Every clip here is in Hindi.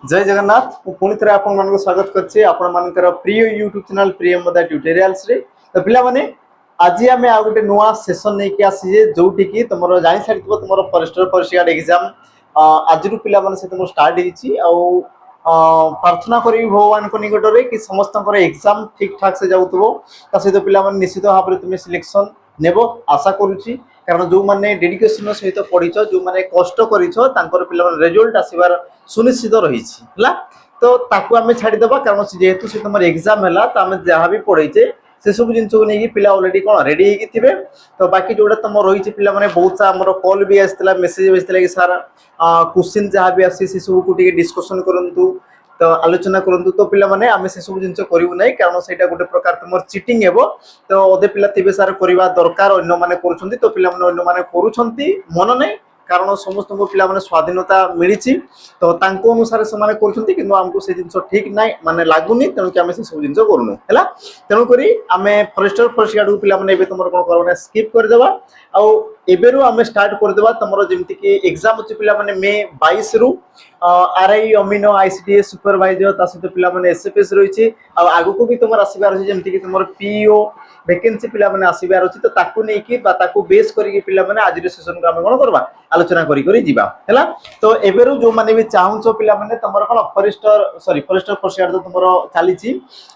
जय जगन्नाथ पुणी थे आपण स्वागत करछे आपण मानकर प्रिय यूट्यूब चैनल प्रिय मदा ट्यूटोरियल्स रे। तो पिला माने आज आम आ गोटे नुआ सेशन नहीं आसीजे जोटी की तुम जानी सारी तुम फॉरेस्टर फॉरेस्ट एग्जाम आज पिला माने से तुम स्टार्ट होईची प्रार्थना करी भगवान को निकट रे कि समस्त एग्जाम ठीक ठाक से जाउतबो ता सहित पिला माने निश्चित भाव में तुम सिलेक्शन नेबो आशा करूची। कारण जो मैंने डेडिकेशन सहित पढ़ीच जो मैंने कष्ट कर रिजल्ट आसबार सुनिश्चित रही तो ताकू आम छाड़ीदे कारण जेहेतु से तुम एग्जाम है तो आम जहाँ भी पढ़ेचे से सब जिन को लेकिन पिला अलरेडी कौन रेडी थे। तो बाकी जोड़ा तुम रही पिला माने बहुत सा आमर कॉल भी आसाला मेसेज भी आसाला कि सार क्वेश्चन जहाँ भी आसी से सब को डिस्कसन करूँ तो आलोचना करूँ। तो पिला माने आम से सब जिन करूँ ना कारण से गोटे प्रकार तुम चिटिंग हे तो अधे पिला थे सार करवा दरकार अन्य मैंने कर तो पिला अन्य मैंने करुँच मन नहीं कारण समस्त पिला माने स्वाधीनता मिली तो तांको अनुसार से माने करुँच कि आमको से जिन ठीक ना माने लगुनि तेणुक आम से सब जिन करूँ है तेणुक आम फॉरेस्टर फॉरेस्ट गार्ड को पिला माने तुम कौन कर स्किप करदे आउ आम स्टार्ट करदे तुम जमीक एग्जाम अच्छे पिला माने मे 22 रु आरआई अमीनो आईसीडीएस सुपरवाइजर ता सहित पिला माने एसएफएस रही आगु को भी तुम आसबार अच्छे जमीक तुम पीओ वैकेंसी पिला माने आसबार अच्छी तो ताकू नहीं ताकू बेस करके पिला माने आज सेशन को आम कौन करवा आलोचना करी जीवा है। तो एबेरु जो माने भी चाहूचो पिला माने तुमर कौन फॉरेस्टर फॉरेस्ट गार्ड तो तुमर चली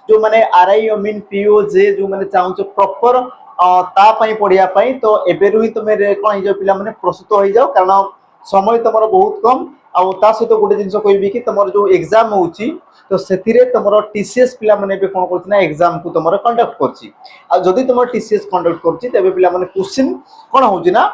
जो माने आरआई अमीन पीओ जे जो माने चाहूचो प्रॉपर ता पढ़िया तो एबेरु ही तुम कौन हो पिला माने प्रस्तुत हो जाओ कारण समय तुम बहुत कम आउ ता सहित गोटे जिन कह कि तुम जो एग्जाम होची तो से तुम टीसीएस पिला माने कौन करना एग्जाम को तुम कंडक्ट कर तुम टीसीएस कंडक्ट कर पिला माने क्वेश्चन कौन होना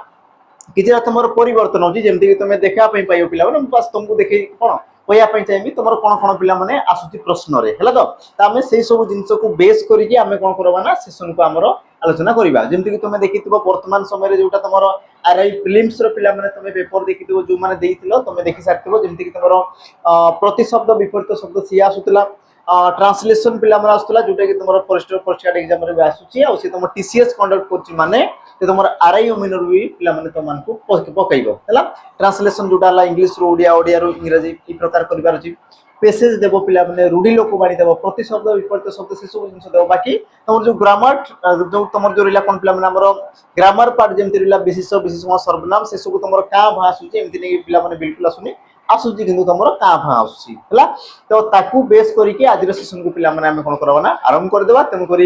कि तुम परिवर्तन होती जमीक तुम देखा पाइब पिला बस तुमको देखे कौन कहवाई चाहिए तुम कौन कौन पिला माने आसुची प्रश्न रे है तो आम से सब जिन को बेस करके आम कौन करवा सेशन को आमर आलोचना करवा जमीक तुम देखी वर्तमान समय जोटा तुम आरआई फिल्म्स पिला माने तुम पेपर देखी जो मैंने तुम देखी सारी जमीक तुम प्रतिशब्द विपरीत शब्द सी आसूला ट्रांसलेशन पिला माने आसूला जोटा कि तुम फॉरेस्टर फॉरेस्ट गार्ड एग्जाम रे आसूची आ तुम टीसीएस कंडक्ट कर माने तुम आरआई अमीनर भी पिला माने तुमको पकईब है ट्रांसलेशन जोटा इंग्लिश रू ओडिया ओडिया रू इंग्राजी ई प्रकार करिवार अछि पेसेज देव पिला माने रूढ़ी लोकवाणी देव प्रतिशब्द विपरीत शब्द से सब जिन देव बाकी तुम जो ग्रामर जो तुम जो रहा कौन पिला माने हमर ग्रामर पार्ट जमती रहा विशेष विशेषण सर्वनाम से सब तुम क्या भाँ आसूची एमती नहीं पिला माने बिल्कुल आसुनी आसूची कि तुम क्या भाँ आसूची है तो ताकू बेस करके आज सेशन को पिला माने आम कौन करवा आरंभ करदे तेणुक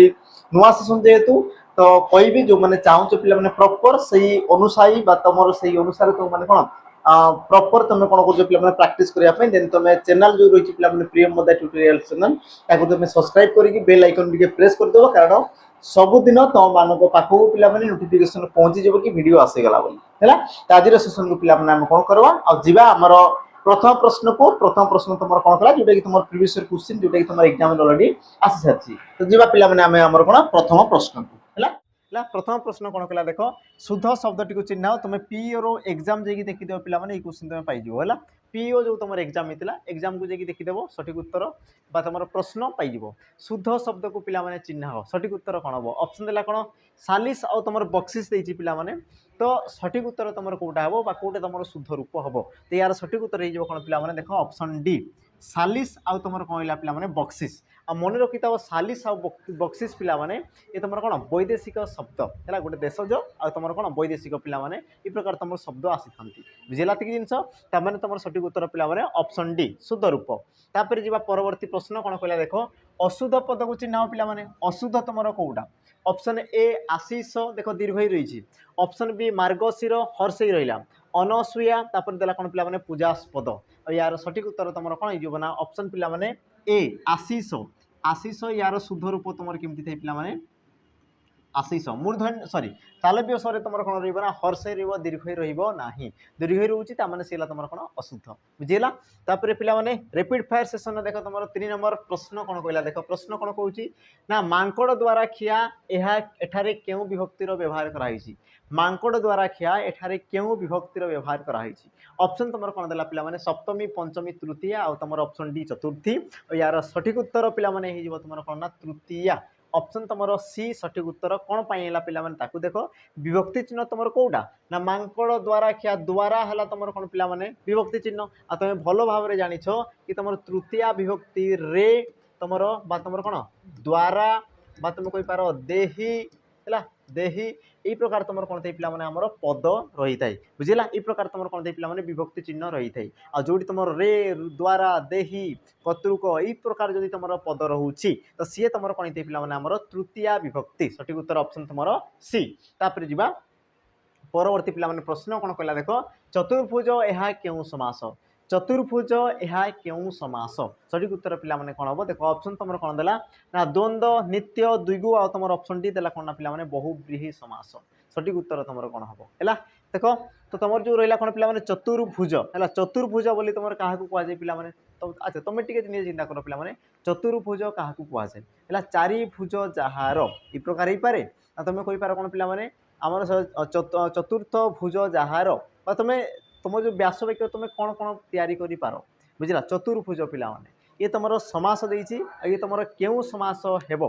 नुआ सेशन जेहेतु तो कहि जो मैंने चाहूँ पिला माने प्रॉपर सही अनुसारी तुम सही अनुसार तुम माने कौन प्रॉपर तुम कौन कर पिला माने प्रैक्टिस करने देन तुम चैनल जो रही पिला माने प्रिय मदा ट्यूटोरियल चैनल ताको तुम सब्सक्राइब करके बेल आइकन टिके प्रेस कर दो कारण सबुदिन तुम मान पाखक पिला माने नोटिफिकेशन पहुंची जब कि वीडियो आसीगला बोली है। आज सेशन को पिला माने आम कौन करवा आ जीवा आमर प्रथम प्रश्न तुम कौन कला जोटा कि तुम प्रीवियस क्वेश्चन जोटा कि तुम एग्जाम ऑलरेडी आसी सारी तो जीवा पिला माने आम आमर कौन प्रथम प्रश्न को है प्रथम प्रश्न कौन कला देख शुद्ध शब्द टी चिन्ह तुम पीओ एग्जाम जाकि देखीदेव पिला माने क्वेश्चन तुम पाइज है पीओ जो तुम एग्जाम होता एग्जाम को जाकि देखीदेव सठिक उत्तर बा तुम प्रश्न पाइज शुद्ध शब्द को पिला माने चिन्ह सठिक उत्तर कौन हम ऑप्शन देला कौन सालिस आउ तुम बक्सिस देती पिला माने तो सठिक उत्तर तुम कौटा हम कौटे तुम शुद्ध रूप हम तो यार सठिक उत्तर हो कौन पिला माने देख ऑप्शन डी सालिस आउ तुम कौन पिला माने बक्सिस आ मन रखी था सालिस आ बक्सिस पिला माने ये तुम कौन वैदेशिक शब्द है गोटे देशज आ तुम कौन वैदेशिक पिला माने ये प्रकार तुम शब्द आसी था बुझेगा कि जिन तमें तुम सठिक उत्तर पिला माने ऑप्शन डी शुद्ध रूप तापर जी परवर्ती प्रश्न कौन कहला देख अशुद्ध पद को चिन्ह पिला माने अशुद्ध तुम कौटा ऑप्शन ए आशीष देख दीर्घ रही ऑप्शन बी मार्गशीर हर्षई रहा अनसूया तापर देला कौन पिला माने पूजास्पद और यार सठिक उत्तर तुम कौन हो ऑप्शन पिला माने ए आशीष आशीष यार शुद्ध रूप तुम केमती थे पिला माने आशीष मूर्धन्य सॉरी तालव्य स्वर तुम कौन रहा हर्ष रहा दीर्घ रहा दीर्घ रोचे से तुम कौन अशुद्ध बुझेगा तापर पिला माने रैपिड फायर सेशन देख तुम 3 नंबर प्रश्न कौन कहला देख प्रश्न कौन कहूँ ना मांकड़ द्वारा खिया एठारे क्यों विभक्तिर व्यवहार कराई मांकड़ द्वारा खिया एठारे क्यों विभक्तिर व्यवहार कराई ऑप्शन तुम कौन देला पिला माने सप्तमी पंचमी तृतीया आ तुम ऑप्शन डी चतुर्थी और यार सठिक उत्तर पिला माने तुम कौन ना तृतीया ऑप्शन तुम सी सठिक उत्तर कौन पाइला पिलाने ताकू देख विभक्ति चिन्ह तुम कौटा ना मांकड़ द्वारा क्या द्वारा है तुम कौन पिलाने विभक्ति चिन्ह आ तुम भल भाव में जानिछ कि तुम तृतीया विभक्ति रे तुम तुम कौन द्वारा बा तुम कही पार देही है देही यही प्रकार तुम कौन थे पे आमर पद रही है बुझेगा ये प्रकार तुम कौन थे पे विभक्ति चिन्ह रही है आ जो तुम रे द्वारा देही कतृक यही प्रकार जब तुम पद रोचे तो सी तुम कौन थे पे आमर तृतीया विभक्ति सठिक उत्तर ऑप्शन तुम सी तापर जा परवर्ती पे प्रश्न कौन कहला देख चतुर्भुज यह क्यों समास चतुर्भुज यह क्यों समास सठिक उत्तर पे कौन हम देख ऑप्शन तुम कौन देला ना द्वंद्व नित्य द्विगु आ तुम ऑप्शन टी देला कौन पे बहुव्रीहि समास सठिक उत्तर तुम कौन हम है देख तो तुम जो रहा कौन पे चतुर्भुज है चतुर्भुज बोली तुम क्या कहुए पे तो अच्छा तुम टे चिंता कर पे चतुर्भुज क्या कहुए है चारिभुज जार इ प्रकार हो पारे तुम कही पार कौन पे आमर चतुर्थ भुज जार तुम तुम जो व्यास वाक्य तुम कौन कौन तैयारी कर पार बुझला चतुर्भुज पिला ये तुम समास देती ये तुम क्यों समास हेब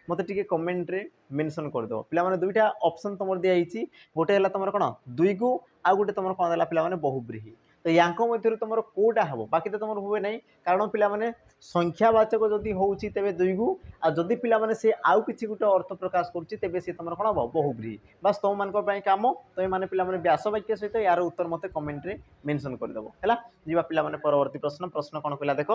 मत टे कमेंट रे मेंशन करदेव पे दुईटा ऑप्शन तुम दिखाई गोटे है तुम कौन द्विगु आ गए तुम कौन है पे बहुव्रीहि तो यांक मध्य तुम कौटा हम बाकी तो तुम हुए ना कारण पे संख्यावाचक जदि होती तेज द्विगु आ जदि पे से आउ कि गोटे अर्थ प्रकाश करुँचे सी तुम कौन हम बहुव्रीहि बस तुम मान कम तुम मैंने पे व्यास वाक्य सहित यार उत्तर मत कमेंट रे मेंशन करदेव है जीवा पे परवर्ती प्रश्न प्रश्न कौन कहला देख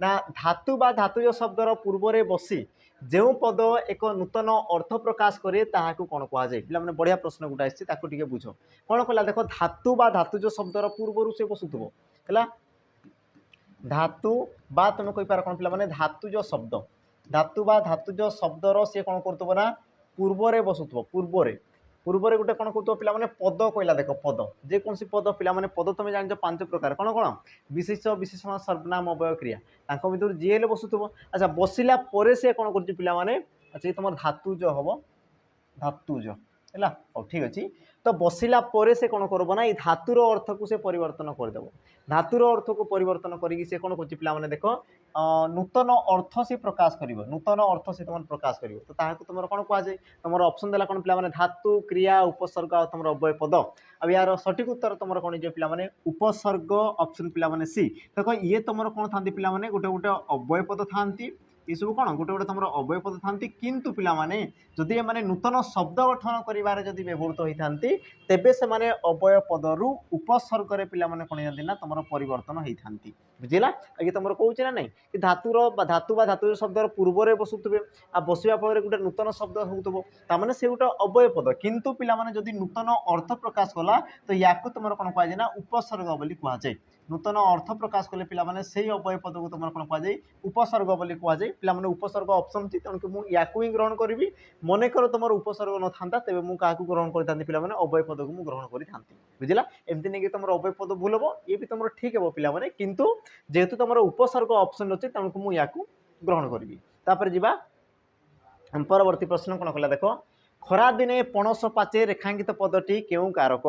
ना धातु बा धातुज शब्दर पूर्व बसी जो पद एक नूतन अर्थ प्रकाश करे ताहाकू कौन कहुए पे बढ़िया प्रश्न गोटे आसी बुझ कौन कहला देख धातु बा धातुज शब्दर पूर्व से बसुथब है धातु बा तुम कही पार कौन पे धातुज शब्द धातु बा धातुज शब्दर सी कौन कर पूर्व बसुथब पूर्व गोटे कौन कहते पे पद कहला देख पद जेकोसी पद पे पद तुम जान 5 प्रकार कौन कौन विशेष विशेषण सर्वनाम अवय क्रिया भर जी हेल्ले बसुथब अच्छा बसला से कौन कर अच्छा तुम धातुज हम धातुज है ठीक अच्छे तो बसला से कौन करना ये धातुर अर्थ को से परिवर्तन करदेव धातुर अर्थ को परिवर्तन करके से कौन कर देख नूतन अर्थ से प्रकाश कर नूतन अर्थ से तुम प्रकाश कर तो ताकू तुम कौन कहुए तुम ऑप्शन देला कौन पे धातु क्रिया उपसर्ग आ तुम अव्यय पद अब यार सठिक उत्तर तुम कौन जो पे उपसर्ग ऑप्शन पे सी देख ये तुम कौन था पे गोटे गोटे अव्यय पद था ये सब कौन गोटे गोटे तुम अव्यय पद था किंतु पिलाने जदि एम नूतन शब्द गठन कर व्यवहृत होता तेबे से अव्यय पदरु उपसर्ग पे कौन ना तुम परिवर्तन होता बुझेगा ये तुम कौच ना नहीं कि धातुर धातु धातु शब्दर पूर्व बसुवे आ बसवा फल गोटे नूतन शब्द होने से गोटे अव्यय पद किंतु पिलाने जदि नूतन अर्थ प्रकाश कला तो या तुम कौन कहुए ना उपसर्ग बोली कहुए नूतन अर्थ प्रकाश कले पे से अव्यय पद को तुम कौन कहुए उपसर्ग बोली कहुए पे उपसर्ग ऑप्शन थी तेणुक मुझे ही ग्रहण करी मनकर तुम उपसर्ग न था तेज मुझे ग्रहण करता पे अव्यय पद को मुझे ग्रहण करी बुझला एमती नहीं कि तुम अव्यय पद भूल हम ये भी तुम ठीक है पे किंतु जेहेतु तुम उपसर्ग ऑप्शन अच्छे तेणुक मुझे ग्रहण करी तापर जा परवर्ती प्रश्न कौन कहला देख खरा दिने पणस पाचे रेखांकित पदटी क्यों कारक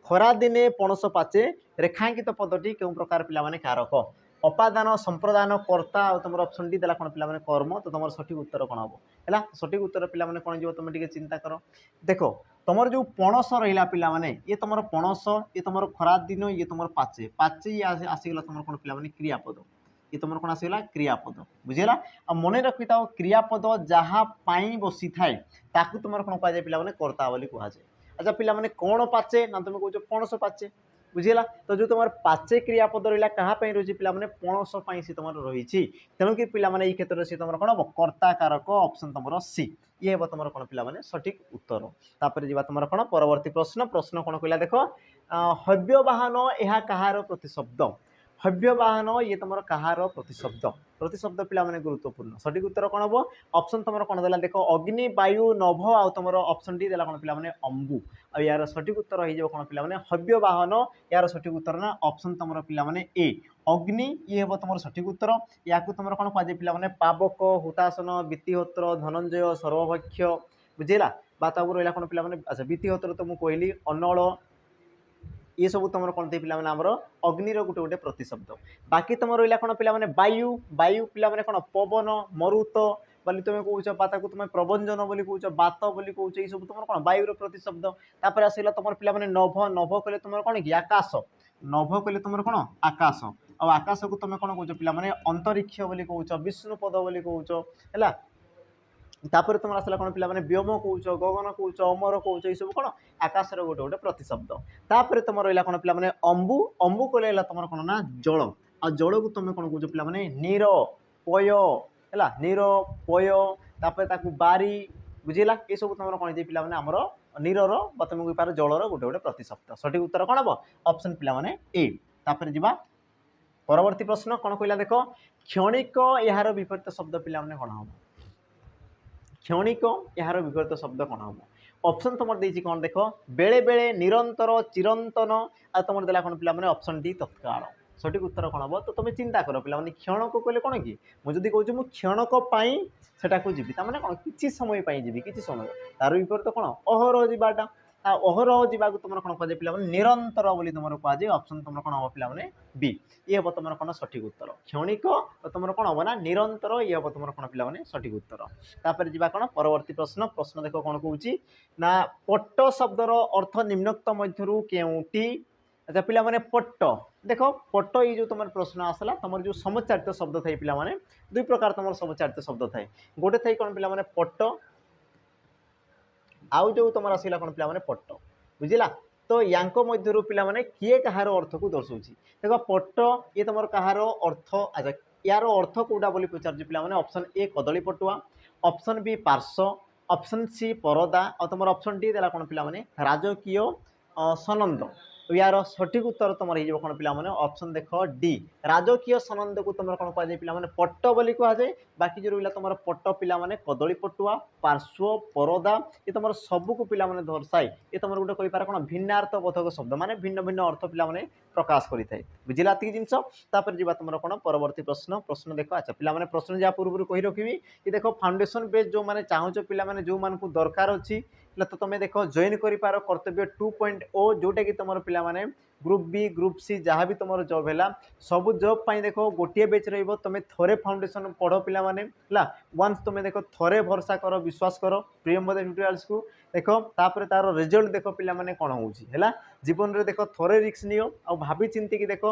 खरा दिने पणस पाचे रेखांकित पदटी क्यों प्रकार पे कारक अपादान संप्रदान कर्ता और तुम ऑप्शन डी देला कौन पे कर्म तो तुम सठिक उत्तर कौन हम है सठिक उत्तर पे कौन जो तुम टे चिंता कर देख तुम जो पणस रहा पे ये तुम पणस ये तुम खरा दिन ये तुम पाचे पाचे ये आसीगला तुम कौन पे क्रियापद ये तुम कौन आसगला क्रियापद बुझेगा मन रखी था क्रियापद जहाँ बसी थाए ताकू तुम कौन कहुए पे कर्ता बोली कहुए अच्छा पे कौन पाचे ना तुम कह पणस पाचे बुझेगा तो जो तुम पाचे क्रियापद रहा क्या रही पे पणस से तुम रही तेणुक पे क्षेत्र से तुम कौन हम कर्ता कारक ऑप्शन तुम सी ये हम तुम कौन पे सठिक उत्तर तापर जा तुम कौन परवर्ती प्रश्न प्रश्न कौन कहला देख हव्यवाहन यह कहार प्रतिशब्द हव्यवाहन ये तुम कहार प्रतिशब्द प्रतिशब्द पे गुरुत्वपूर्ण सठिक उत्तर कौन हम ऑप्शन तुम कौन देला देख अग्नि वायु नभ आ तुम ऑप्शन डी देला कौन पे अंबु आ यार सठिक उत्तर हो कौन पे हव्यवाहन यार सठिक उत्तर ना ऑप्शन तुम पे ए अग्नि ये हम तुम सठिक उत्तर या तुम कौन कहुए पे पावक हुतासन वित्तिहोत्र धनंजय सर्वभक्ष बुझेगा बात रहा कौन पे अच्छा वित्तिहोत्र तो मुझे कहली अनल ये सब तुम कौन थे पे अग्निर गोटे गोटे प्रतिशब्द बाकी तुम रहा कौन पे वायु वायु पे कौन पवन मरुत बोली तुम कौच तुम प्रबंजन बोली कौच बात बोली कौच ये सब तुम कौन वायुर प्रतिशब्द तापर आसला तुम पिला नभ नभ कहले तुम कौन कि आकाश नभ कहले तुम कौन आकाश आकाश को तुम कौन कौच पिला अंतरिक्ष बोली कौच विष्णुपद बोली कौच है तापर तुम आसला कौन पिला व्योम कौच गगन कौच अमर कौच ये सब कौन आकाशर गोटे गोटे प्रतिशब्द तापर तुम रहा कौन पिला अंबु अंबु कहले तुम कौन ना जल आ जल को तुम कौन कौच पिला नीर पय है नीर पय तापर बारी बुझेगा ये सब तुम कौन पिला आमर नीरर तुम कहींपार जलर गोटे गोटे प्रतिशब्द सठिक उत्तर कौन हम ऑप्शन पिला ए तापर जी परवर्ती प्रश्न कौन कहला देख क्षणिक यार विपरीत शब्द पिला कौन हम क्षणिक यार विपरीत शब्द कौन हम ऑप्शन तुम देती कौन देख बेले बेले निरंतर चिरंतन आ तुम देला कौन पिला ऑप्शन डी तत्काल सठिक उत्तर कौन हम तो तुम चिंता कर पिला क्षण को कहले कौन कि मुझे कहूँ मुझे क्षणक सेटा को जीवी तार कौन किसी समय जी किसी समय तार विपरीत कौन अहरह जावाटा अहरह जावाक तुम कौन कह पिला निरंतर बोली तुम कहुए ऑप्शन तुम कौन हम पिला बी ये हम तुम कौन सठिक उत्तर क्षणिक तुम कौन हम ना निरंतर ये हम तुम कौन पिला सठिक उत्तर तापर जी कौन परवर्ती प्रश्न प्रश्न देख कौन कौच ना पट्ट शब्दर अर्थ निम्नोक्त मध्य केउटी अच्छा पिला पट्ट देख पट्ट ये जो तुम प्रश्न आसला तुम जो समुच्चारित शब्द थाई पिला दुई प्रकार तुम समुच्चारित शब्द थाए गोटे थी कौन पिला पट्ट आउ जो तुम आसला कौन पिला पट्ट बुझला तो यांक मध्य पिला किए कहार अर्थ को दर्शाऊँ देख पट्ट ये तुम कहार अर्थ अच्छा यार अर्थ कौटा बोली पचार पिला ऑप्शन ए कदली पटुआ ऑप्शन बी पार्श्व ऑप्शन सी परदा और तुम ऑप्शन डी देला कौन पिला राजकीय सनंद यार सठिक उत्तर तुम हो कौन पिला ऑप्शन देख डी राजकीय सनंद को तुम कौन कहुए पिला पट्ट बोली कहुए बाकी जो रहा तुम पट्ट पिला कदली पटुआ पार्श्व परदा ये तुम सबको पिला दर्शाए ये तुम गोटे कहींपार कौन भिन्नार्थ बोधक शब्द माने भिन्न भिन्न अर्थ पिला प्रकाश करें बुझला जिनस तापर जी तुम कौन परवर्ती प्रश्न प्रश्न देख अच्छा पिला प्रश्न जहाँ पूर्व कही रखी कि देख फाउंडेशन बेस जो मैंने चाहूच पिला जो मानक दरकार अच्छी तो तुम देख जॉइन कर कर्तव्य 2.0 जोटा कि तुम पिला ग्रुप बी ग्रुप सी जहाँ भी तुम जॉब है सब जॉब पाई देख गोटे बेच रुम थोड़े फाउंडेशन पढ़ पिला वन्स तुम देख थोड़े भरोसा कर विश्वास कर प्रियंवदा ट्यूटोरियल्स को देख तापर तार रिजल्ट देख पिला कौन होगा जीवन में देख थोड़े रिस्क नियो आ भाभी चिंती कि देख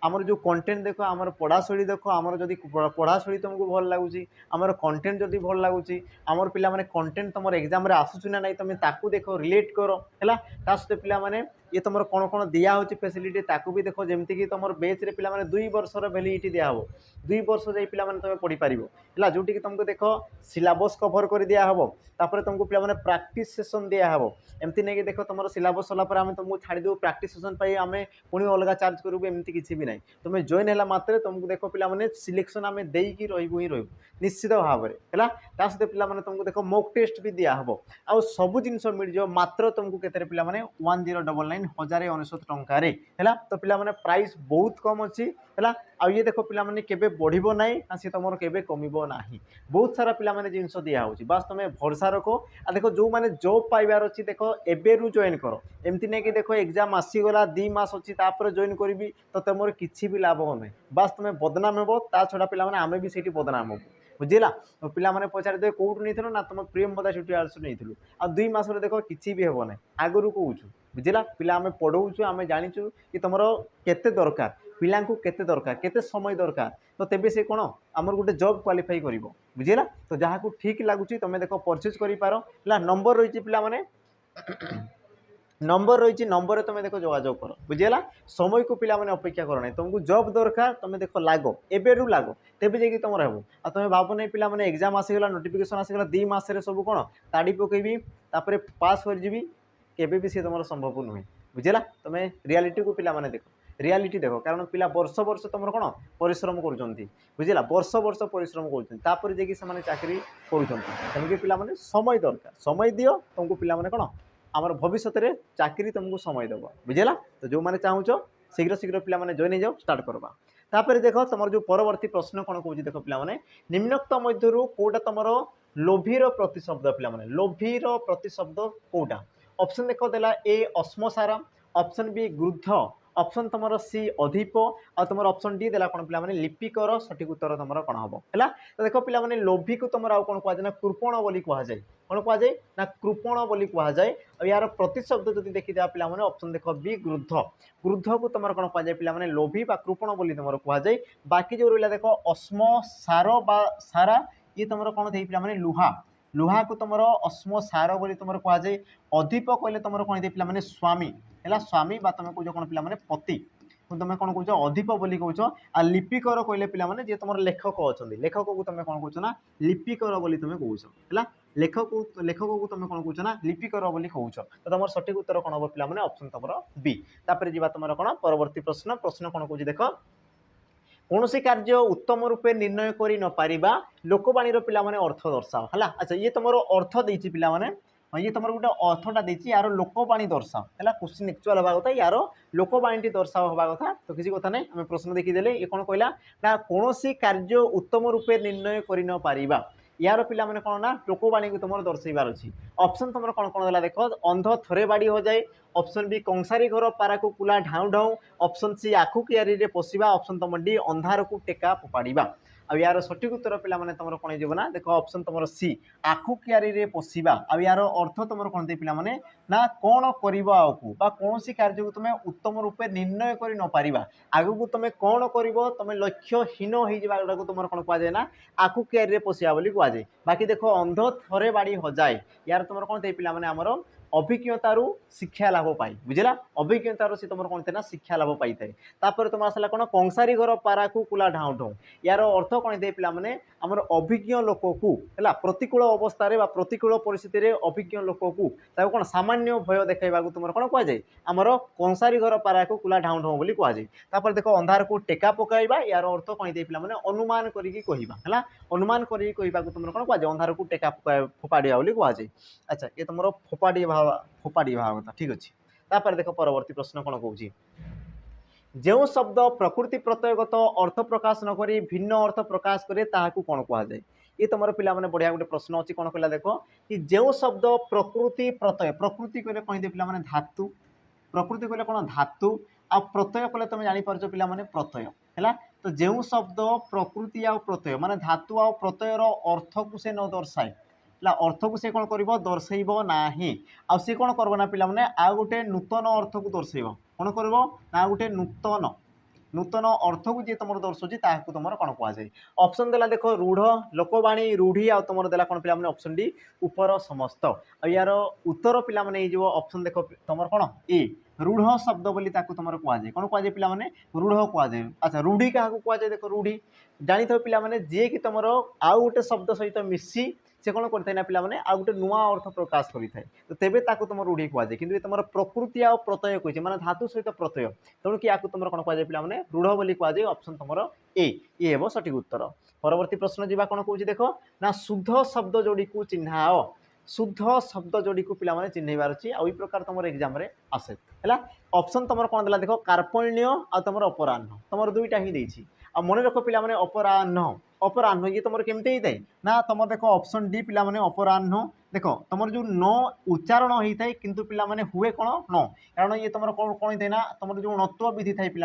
आमर जो कंटेंट देख आमर पढ़ाशैली देख आमर जदि पढ़ाशैली तुमको भल लगुच आमर कंटेंट जदि भल लगुच आमर पिला कंटेंट तुम एग्जाम आसूना ना तुम ताकू देख रिलेट कर है सहित पिला ये तुम कौन कौन दिया हो फैसिलिटी ताकू भी देख जमीक कि तुम बेच रे पिला 2 वर्षर वैलिडिटी दिहब 2 वर्ष जाए पिला तुम पढ़ी पार है जोटि तुमको देख सिलेबस कभर कर दिहब तापर तुमको पिला प्रैक्टिस सेशन दिहब एमती नहीं कि देख तुम सिलेबस सलापर आम तुमको छाड़देव प्रैक्टिस सेशन पर आम पुणी अलग चार्ज करूँ एमती किसी भी ना तुम जॉइन है मात्र तुमको देख पिला सिलेक्शन आम देकी रही ही निश्चित भाव में है सहित पिला तुमको देख मॉक टेस्ट भी दिहब आ सब जिन मिल जाओ मात्र तुमको केते पिला 1099 1099 टंकार है तो पिला प्राइस बहुत कम अच्छी है आ ये देख पिला केबे बढ़िबो नाही आ से तुम केबे कमिबो नाही बहुत सारा पिला जिनस दिया होची बस तुम भरोसा रखो आ देखो जो मैंने जॉब पाइबार अच्छी देख एबेरु जॉइन कर एमती नहीं कि देख एग्जाम आसीगला 2 मास अच्छी तापर जॉइन करी तो तुम किसी भी लाभ हो ना बस तुम बदनाम हेब ता छड़ा पिला आम भी से बदनाम हो बुझेगा तो पिला पचार दे कौटू नहीं ना तुम प्रियंवदा ट्यूटोरियल्स नहीं आ 2 मास देख किसी भी हेब ना आगु कहूँ बुझेगा पिला आम पढ़ाऊँ आम जाचु कि तुम केते दरकार पिला केते दरकार केते समय दरकार तो तेबे से कौन आमर गोटे जॉब क्वालिफाई कर बुझेगा तो जहाँ को ठीक लगुच तुम देख परचेज कर नंबर रही पिला नंबर रही नंबर तुम देख जोगाजोग कर बुझेगा समय को पिला अपेक्षा कर ना तुमको जॉब दरकार तुम देख लाग एबेरु लाग तेबे जाकि तुम रहो आ तुम भाव नहीं पिला एग्जाम आसीगला नोटिफिकेशन आसीगला 2 मास सब कौन ताड़ी पकईबी तापर पास करजी केबे भी सी तुम संभव नुहे बुझेगा तुम रियालिटी को पिला देख रियालिटी देख कारण पिला वर्ष वर्ष तुम कौन परिश्रम कर बुझेगा वर्ष वर्ष परिश्रम कर चाकरी कर पिला समय दरकार समय दियो तुमको पिला कौन आमर भविष्य में चाकरी तुमको समय देव बुझेगा तो जो मैंने चाहूच शीघ्र शीघ्र पिला जॉइन जाओ स्टार्ट करवा तापर देख तुम जो परवर्ती प्रश्न कौन कौन देख पिला निम्नोक्त मध्य कौटा तुम लोभीर प्रतिशब्द पिला लोभीर प्रतिशब्द कौटा ऑप्शन देख देला ए अश्मसारा ऑप्शन बी गृद्ध ऑप्शन तुम सी अधिप आ तुम ऑप्शन डी देला कौन पे लिपिकर सठिक उत्तर तुम कौन हम है। तो देख पे लोभी को तुम आउ कौन कहुए ना कृपण बोली कहुए कौन कहुए ना कृपण बोली कहुए। और यार प्रतिशब्द जब देखिए पे ऑप्शन देख बी गृद्ध गृद्ध को तुम कौन कहुए पे लोभी बा कृपण बोली तुम कहुए। बाकी जो रहा देख अस्म सार बा सारा ये तुम कौन थे पे लुहा लुहा को तुम अस्म सार बोली तुम कहुए। अधिप कहले तुम कौन थे पे स्वामी है स्वामी बा तुम कौच कौन पे पति तुम कौन कौच अधिप बोली कौच। आ लिपिकर कहले पे जी तुम लेखक अच्छा लेखक को तुम कौन कौच ना लिपिकर बोली तुम कौच है। लेखक को तुम कौन कौच ना लिपिकर बोली कौच। तो तुम सठिक उत्तर कौन हम पे ऑप्शन तुम बी। तापर जी तुम कौन परवर्ती प्रश्न प्रश्न कौन कौच देख कौन सी कार्य उत्तम रूपे निर्णय कर न पारिबा लोकवाणी पे अर्थ दर्शाओ है। अच्छा ये तुम अर्थ देती पे ये तुम गोटे अर्थटा देती यार लोकवाणी दर्शाओ है। क्वेश्चन एक्चुअल हवा कथा यार लोकवाणी दर्शाओ हवा कथा। तो किसी कथा नहीं आम प्रश्न देखीदे ये कौन कहला ना कौन सी कार्य उत्तम रूपे निर्णय कर न पारिबा यार पिला माने कौन ना लोकवाणी को तुम दर्शाइबार अच्छी। ऑप्शन तुम कौन कौन देला देख अंध थरे बाड़ी हो जाए। ऑप्शन बी कंसारी घर पारा को कुला ढाऊ ढाऊ। ऑप्शन सी आखु कियारी रे पशिबा। ऑप्शन तुम डी अंधार को टेका फोपाड़िबा। आ यार सठिक उत्तर पे तुम कौन हो देख ऑप्शन तुम सी आखु कियारी रे पशिबा। आ यार अर्थ तुम कौन थे पे ना कौन कर कौन सी कार्य को तुम उत्तम रूपे निर्णय कर न पारिबा आगु को तुम कौन कर तुम लक्ष्यहीन हो तुम कौन कहुए ना आखु कियारी रे पशिया बोली कहुए। बाकी देख अंध थरे बाड़ी हजाए यार तुम कौन थे पे आमर अभिज्ञतारू शिक्षा लाभ पाई बुझला अभिज्ञतारू सी तुम कौन थे ना शिक्षा लाभ पाई थाए। तापर तुम आसला कौन कंसारी घर पारा को कुला ढाऊ ढाऊ यार अर्थ कौन थे पे आमर अभिज्ञ लोक को है प्रतिकूल अवस्था प्रतिकूल परिस्थिति अभिज्ञ लोक को कौन सामान्य भय देखा तुम कौन कहुए आमर कंसारी घर पारा को कुला ढाऊ ढाऊ बोली कहुए। तापर देख अंधार को टेका पकाइबा यार अर्थ कौन थे पे अनुमान करा अनुमान कर तुम कौन कहुए अंधार को टेका फोपाड़ा बोली कहुए। अच्छा ये तुम फोपाड़ी भाव कथा ठीक अच्छे। तापर देख परवर्ती प्रश्न कौन कौन जो शब्द प्रकृति प्रत्ययगत अर्थ प्रकाश नक भिन्न अर्थ प्रकाश करे ताहाकू कौन कहुए। ये तुम पिला माने बढ़िया गोटे प्रश्न अच्छी कौन कहला देख कि जो शब्द प्रकृति प्रत्यय प्रकृति कहले कहीं पे धातु प्रकृति कहले कौन धातु आ प्रत्यय कहले तुम जापर पे प्रत्यय है। तो जो शब्द प्रकृति आ प्रत्यय माने धातु आ प्रत्ययर अर्थ को से न दर्शाए अर्थ को से कौन कर दर्शेब ना सी कौन कर ना पे आउ गोटे नूतन अर्थ को दर्शेब कौन कर ना गोटे नूतन नूतन अर्थ को जी तुम दर्शाऊँ ताकू तुम कौन कहुए। ऑप्शन देला देख रूढ़ लोकवाणी रूढ़ी आ तुम देला कौन पे ऑप्शन डी उपर समस्त। आ यार उत्तर पे ऑप्शन देख तुम कौन ए रूढ़ शब्द बोली तुम कहुए कौन कहुए पे रूढ़ कहुए। अच्छा रूढ़ी क्या कहुए देख रूढ़ी जानी थे पे जी कि तुम आउ गोटे शब्द सहित मिसी से कौन करता ना पे आ गोटे नुआ अर्थ प्रकाश करें तो तेरे तुम रूढ़ी कहुए कि तुम प्रकृति आ प्रत्यय कही मैंने धातु सहित प्रत्यय तेणु कि तुम कौन कहुए पे रूढ़ बोली कहुए। ऑप्शन तुम ए ये हे सठिक उत्तर। परवर्ती प्रश्न जी कौन कौन देख ना शुद्ध शब्द जोड़ी को चिन्हाओ शुद्ध शब्द जोड़ी को पिला चिन्हबार अच्छी आ प्रकार तुम एग्जाम आसे है। ऑप्शन तुम कौन देला देख कार्पण्य आ तुम अपराह्न तुम दुईटा ही देती आ मन रख पे अपराह्न अपराह्न ये तुम केमती होता है ना तुम देख ऑप्शन डी पे अपराह्न देख तुम जो न उच्चारण होता है किंतु पे हुए कौन न कारण ये तुम कौन कौन होता है ना तुम जो णत्व विधि थाए पे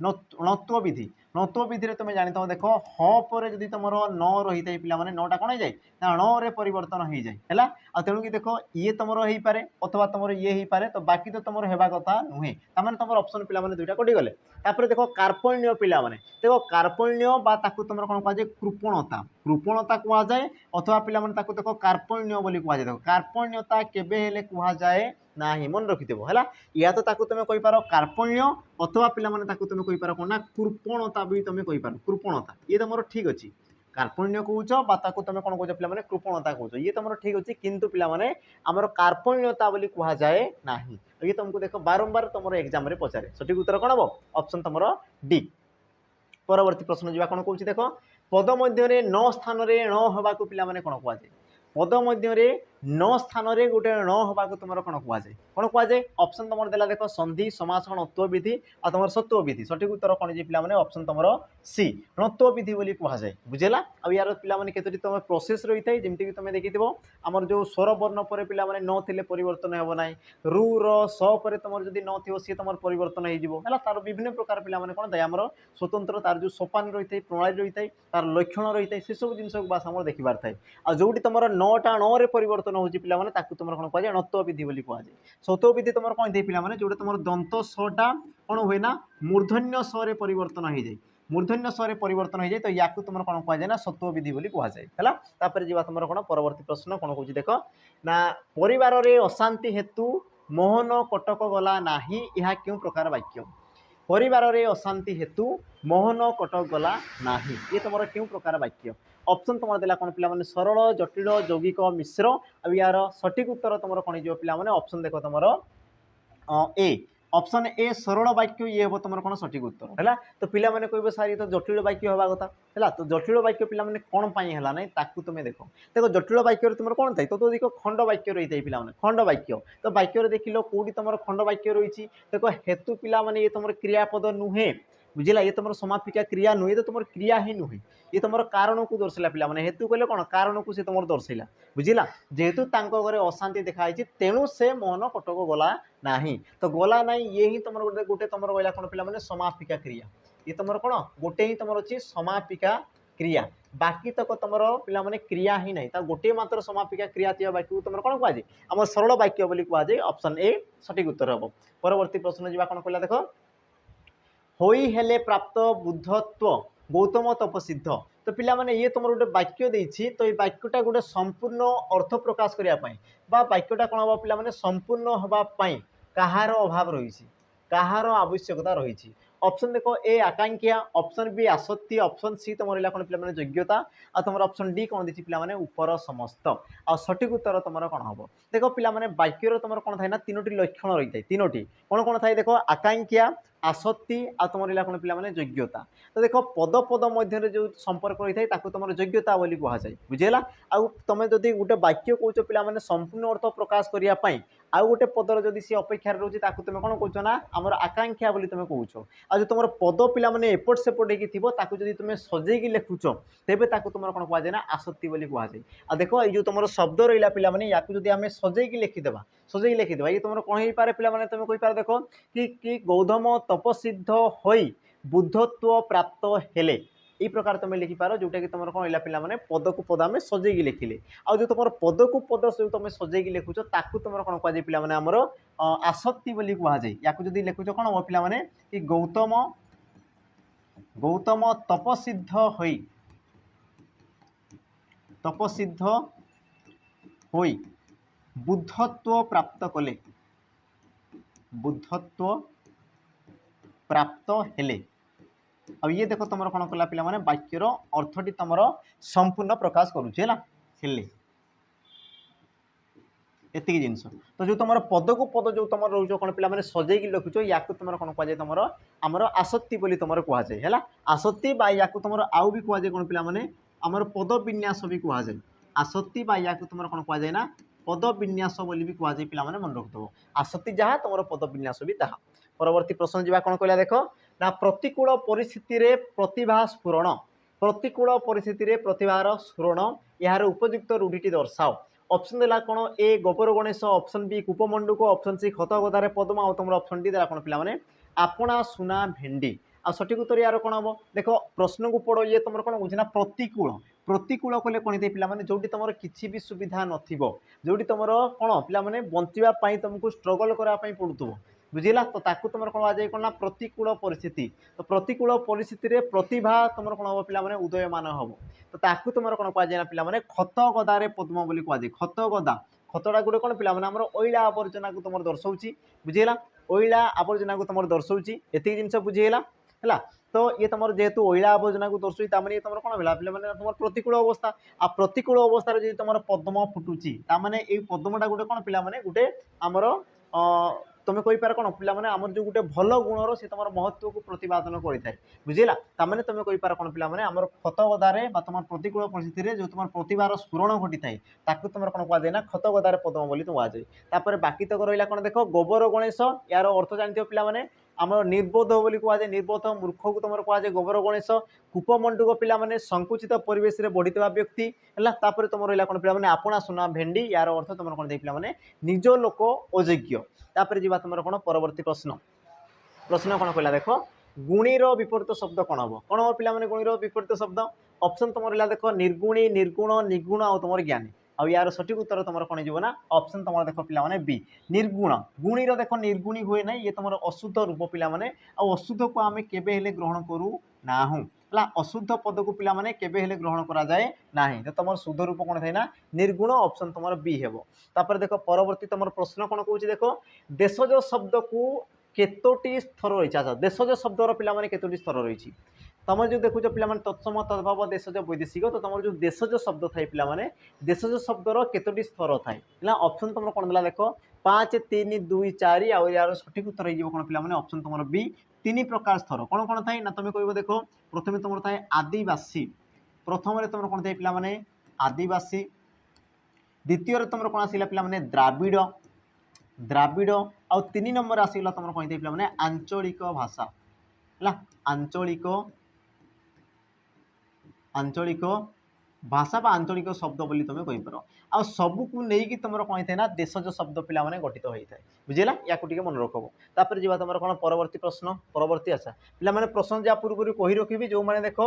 णत्व विधि णत्व विधि तुम जानी देख ह पर जदि तुम न रही है पे नटा कौन हो जाए ना णे परिवर्तन हो जाए है। तेणु कि देख ये तुम हो पारे अथवा तुम ये हो पारे तो बाकी तो तुम होगा कथा नुहे तार तुम ऑप्शन पे दुईटा कटिगले। तापर देख कार्पण्य पिला देख कार्पण्य तुम कौन कहुए कृपणता कृपणता कहुए अथवा पे देख कार्पण्य बोली कहुए। देख कार्पण्यता केबे कहुए ना मन रखिथो है या तो तुम कहींपार कार्पण्य अथवा पे तुम कहींपार कौन ना कृपणता भी तुम कहींपार कृपणता ये तुम ठीक अच्छी कार्पण्य कौच तुम कौन कौच पे कृपणता कौच ये तुम ठीक अच्छे किंतु पे आमर कार्पण्यता बोली कहुए ना ये तुमको देख बारंबार तुम एग्जाम पचारे सठिक उत्तर कौन हम ऑप्शन तुम डी। परवर्ती प्रश्न जी कौन कौन देख पद मध्य न स्थान ण हवा को पे कौन कहुए पद मध्य न स्थान रे गोटे न हवा को तुम कौन कहुए ऑप्शन तुम देला देख संधि समास णत्व विधि आ तुम सत्व विधि सठिक उत्तर कौन जी पे ऑप्शन तुम सी णत्व विधि बोली कहुए बुझेगा आ यार पे केतोटी तुम प्रोसेस रही है जमीक तुम देखी आमर जो स्वर वर्ण पर पे न थे परिवर्तन हे ना रु स पर तुम जब न थो सी तुम परिवर्तन हो तार विभिन्न प्रकार पे कौन थाए आम स्वतंत्र तार जो सोपान रही है प्रणाली रही है तार लक्षण रही है से सब जिन बास आम देखिबार थाए आ जोटी तुम नटा रे परिवर्तन हो पे तुम कौन कहुए णत्व विधि बोली कहुए सत्व विधि तुम कौन थे पे जो तुम दंत सटा कौन हुए ना मूर्धन्य स परिवर्तन हो जाए मूर्धन्य स्वर परिवर्तन हो जाए तो या तुम कौन कहुए ना सत्व विधि बोली कहुए है जा तुम कौन परवर्ती प्रश्न कौन कौन देख ना परिवार रे अशांति हेतु मोहन कटक गला नाही यह क्यों प्रकार वाक्य परिवार रे अशांति हेतु मोहन कटक गला नाही ये तुम क्यों प्रकार वाक्य ऑप्शन तुम देला कौन पे सरल जटिल यौगिक मिश्र आ यार सठिक उत्तर तुम कौन पे ऑप्शन देख तुम ए ऑप्शन ए सरल वाक्य ये हम तुम कौन सठिक उत्तर है तो पिला माने कहबे सार ये तो जटिल वाक्य हवा कथा है तो जटिल वाक्य पिला माने कौन पाई है ना ताकू तुम देखो जटिल वाक्य तुम कौन थाई तो देख खंड वाक्य रही है पे खंड वाक्य तो वाक्य देख लो कौटी तुम खंड वाक्य रही देखो हेतु पिला माने ये तुम क्रियापद नुहे बुझला ये तुम समापिका क्रिया नुहे तो तुम क्रिया ही नुहे ये तुम कारण को दर्शाला पिला माने हेतु कहले कौन कारण को से तुम दर्शाला बुझला जेहेतु घरे अशांति देखाई तेणु से मोहन कटक गला नाही तो गला ना ये ही तुम गोटे गोटे तुम रहा कौन पे समापिका क्रिया ये तुम कौन गोटे ही तुम अच्छी समापिका क्रिया बाकी तक तुम पे क्रिया ही नहीं गोटे मात्र समापिका क्रिया थी वाक्य को तुम कौन कहुए आम सरल वाक्य बोली कहुए ऑप्शन ए सठिक उत्तर हम परवर्ती प्रश्न जी कौन कहला देख होई हेले प्राप्त बुद्धत्व गौतम तपसिद्ध तो पिला माने ये तुम गोटे वाक्य देछि तो ये वाक्यटा गोटे संपूर्ण अर्थ प्रकाश करने वाक्यटा कौन हम पे संपूर्ण होगापाई कहार अभाव रही कहार आवश्यकता रही ऑप्शन देखो ए आकांक्षा ऑप्शन बी आसक्ति ऑप्शन सी तुम रहा कौन पे योग्यता आ तुम ऑप्शन डी कौन देती पे ऊपर समस्त आ सठिक उत्तर तुम कौन हम देख पे वाक्यर तुम कौन थाए ना तीनोटी लक्षण रही है तीनोटी कौन कौन थाए देखो आकांक्षा आसक्ति आ तुम रहा कौन पे योग्यता तो देख पद पद मध्य जो संपर्क रही है तुम योग्यता बोली कहुए बुझेगा आउ तुम जदि गोटे वाक्य कौच पे संपूर्ण अर्थ प्रकाश करने आउ गोटे पदर जदि सी अपेक्षा रोचे तुम कौन कौच ना आमर आकांक्षा बोली तुम कौच आ जो तुम पद पे एपट सेपट होती जब तुम सजेगी लिखुच तेरे तुम कौन कहुए ना आसक्ति बोली कहुए आ देख ये तुम शब्द रहा पे या आम सजेगी लिखिदेवा ये तुम कौन हो पारे पे तुम कहीपर देख कि गौतम तपसिद्ध होई बुद्धत्व प्राप्त हेले यही प्रकार तुम लिखिपार जोटा कि तुम कौन पे पद को पद आम सजेगी लिखिले आ जो तुम पद को पद जो तुम सजेगी लिखुच ताकू तुम कौन कहुए पे आमर आसक्ति बोली कहुए या जब लिखुच कौन हम पे कि गौतम तपसिद्ध होई बुद्धत्व प्राप्त कले बुद्धत्व प्राप्त हेले अब ये देखो तुम कौन कला पे वाक्यर अर्थटी तुम संपूर्ण प्रकाश करुचे एतिक जिनस तो जो तुम पद को पद जो तुम रोच कौन पे सजेगी लिखुच या तुम कौन कहुए तुम आमर आसक्ति बोली तुम कहुए है आसक्ति या तुम आउ भी कहुए कौन पे आमर पद विन्यास भी कहुए आसक्ति या तुम कौन कहुए ना पद विन्यास बोली भी कहुए पे मन रखिथो आसक्ति जहाँ तुम पद विन्यास भी ताहा परवर्ती प्रश्न जी कौन कहला देख ना प्रतिकूल परिस्थिति रे प्रतिभा स्फुरण प्रतिकूल परिस्थिति रे प्रतिभार स्फुरण यार उपयुक्त रूढ़ीटी दर्शाओ ऑप्शन देला कौन ए गोबर गणेश ऑप्शन बी कूपमंडूक ऑप्शन सी खत गदारे पद्म आ तुम ऑप्शन डी देला कौन पे आपणा सुना भेंडी आ सठिक उत्तर यार कौन हम देख प्रश्न को पढ़ो ये तुम कौन बुझे ना प्रतिकूल प्रतिकूल कले कौन थे पे जो तुम किसी भी सुविधा नथिबो जोटी तुम कौन पे बंचापी तुमको स्ट्रगल करापी पड़ुव बुझेगा तो ताकू तुम कौन आज कौन ना प्रतिकूल परिस्थिति तो प्रतिकूल परिस्थिति रे प्रतिभा तुम कौन हम पे उदयमान हम तो ताकू तुम कौन कहुए पे खत गदारे पद्म बोली कहुए खत गदा खतटा गोटे कौन पे आमर अइला आवर्जना को तुम दर्शाऊँ बुझेगा अइला आवर्जना को तुम दर्शाऊँ एतिक जिन बुझेगा है तो ये तुम जेहेतु अइला आवर्जना को दर्शाई ताने तुम कौन है पे तुम प्रतिकूल अवस्था आ प्रतिकूल अवस्था जी तुम पद्म फुटुची ताने ये पद्मटा गोटे कौन पे गोटे आमर तुम कहीपर कौन पे आम जो गोटे भल गुणर से तुम महत्व को प्रतिपादन करें बुझेगा ताने तुम कहीपर कौन पे आम खत गदारे तुम प्रतिकूल परिस्थिति जो तुम प्रतिभार स्फुरण घटी थाए ताकू तुम कौन कहुए ना खत गदारे पद्म बोली कहुए तापर बाकी तक रहा कौन देख गोबर गणेश यार अर्थ जानते पे आम निर्बोध बोली कहुए निर्बोध मूर्ख को तुम कहुए गोबर गणेश कूपमंडूक पे संकुचित परिवेश में बढ़ीता व्यक्ति है तापर तुम रहा कौन पे आपणा सुना भेंडी यार अर्थ तुम कौन दे पे निज लोक अयोग्य तापर जी तुम कौन परवर्ती प्रश्न प्रश्न कौन कहला देख गुणीर विपरीत शब्द कौन हम कौन हम पे गुणीर विपरीत शब्द ऑप्शन तुम रहा देख निर्गुणी निर्गुण निगुण और तुम ज्ञानी आउ यार सठिक उत्तर तुम कौन हो ऑप्शन तुम देख पे बी निर्गुण गुणीर देख निर्गुणी हुए ना ये तुम अशुद्ध रूप पे अशुद्ध को आम के ग्रहण करूँ ना अशुद्ध पद को पे केबे ग्रहण करा जाए ना तो तुम शुद्ध रूप कौन थाए ना निर्गुण ऑप्शन तुम बी हे तापर देख परवर्ती तुम प्रश्न कौन कौन देख देशज शब्द को केतोटी स्तर रही अच्छा देशज शब्दर पे केतोटी स्तर रही तुम जो देखो पे तत्सम तद्भाव देशज वैदेशिक तो तुम जो देशज शब्द थाए पे देशज शब्दर केतोटी स्तर थाए ऑप्शन तुम कौन देला देख 5 3 2 4 आउ यार सठिक उत्तर हो कौन पे ऑप्शन तुम बी 3 प्रकार स्तर कौन कौन थाए ना तुम कह देख प्रथम तुम थाए आदिवासी प्रथम तुम कौन थाए पे आदिवासी द्वितीय तुम कौन आसला पे द्राविड़ द्राविड़ आउ 3 नंबर आसगला तुम कौन थाए पे आंचलिक भाषा है आंचलिक आंचलिक भाषा बा आंचलिक शब्द बोली तुम कहीपर आ सबू को लेकिन तुम कौन थाए ना देशज शब्द पे गठित होता है बुझेगा या मन रखब तापर जी तुम कौन परवर्ती प्रश्न परवर्ती आशा पे प्रश्न जहाँ पूर्व कही रखी जो मैंने देख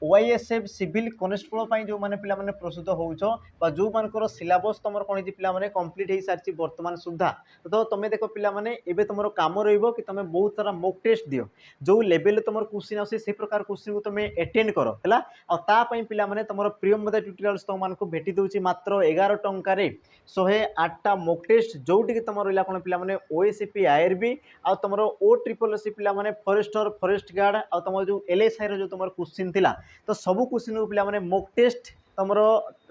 OISF सिविल कनेस्टेबल जो मैंने पे प्रस्तुत हो जो मान सिलेबस तुम कौन पे कम्प्लीट हो सारी बर्तमान सुधा तो तुम देख पे तुम कम कि तुम बहुत सारा मॉक टेस्ट दियो जो लेवल तुम क्वेश्चन आसे से प्रकार क्वेश्चन को तुम एटेंड कर है पे तुम प्रियमदा ट्यूटोरियल्स तुमको भेटी दूसरी मात्र 11 टंकार 108टा मॉक टेस्ट जोटि तुम रहा कौन पे OSCP IRB आ तुम OSSC पे फॉरेस्टर फॉरेस्ट गार्ड आ तुम जो LSI जो तुम क्वेश्चन थिला तो सबू क्वेश्चन को पे मॉक टेस्ट तुम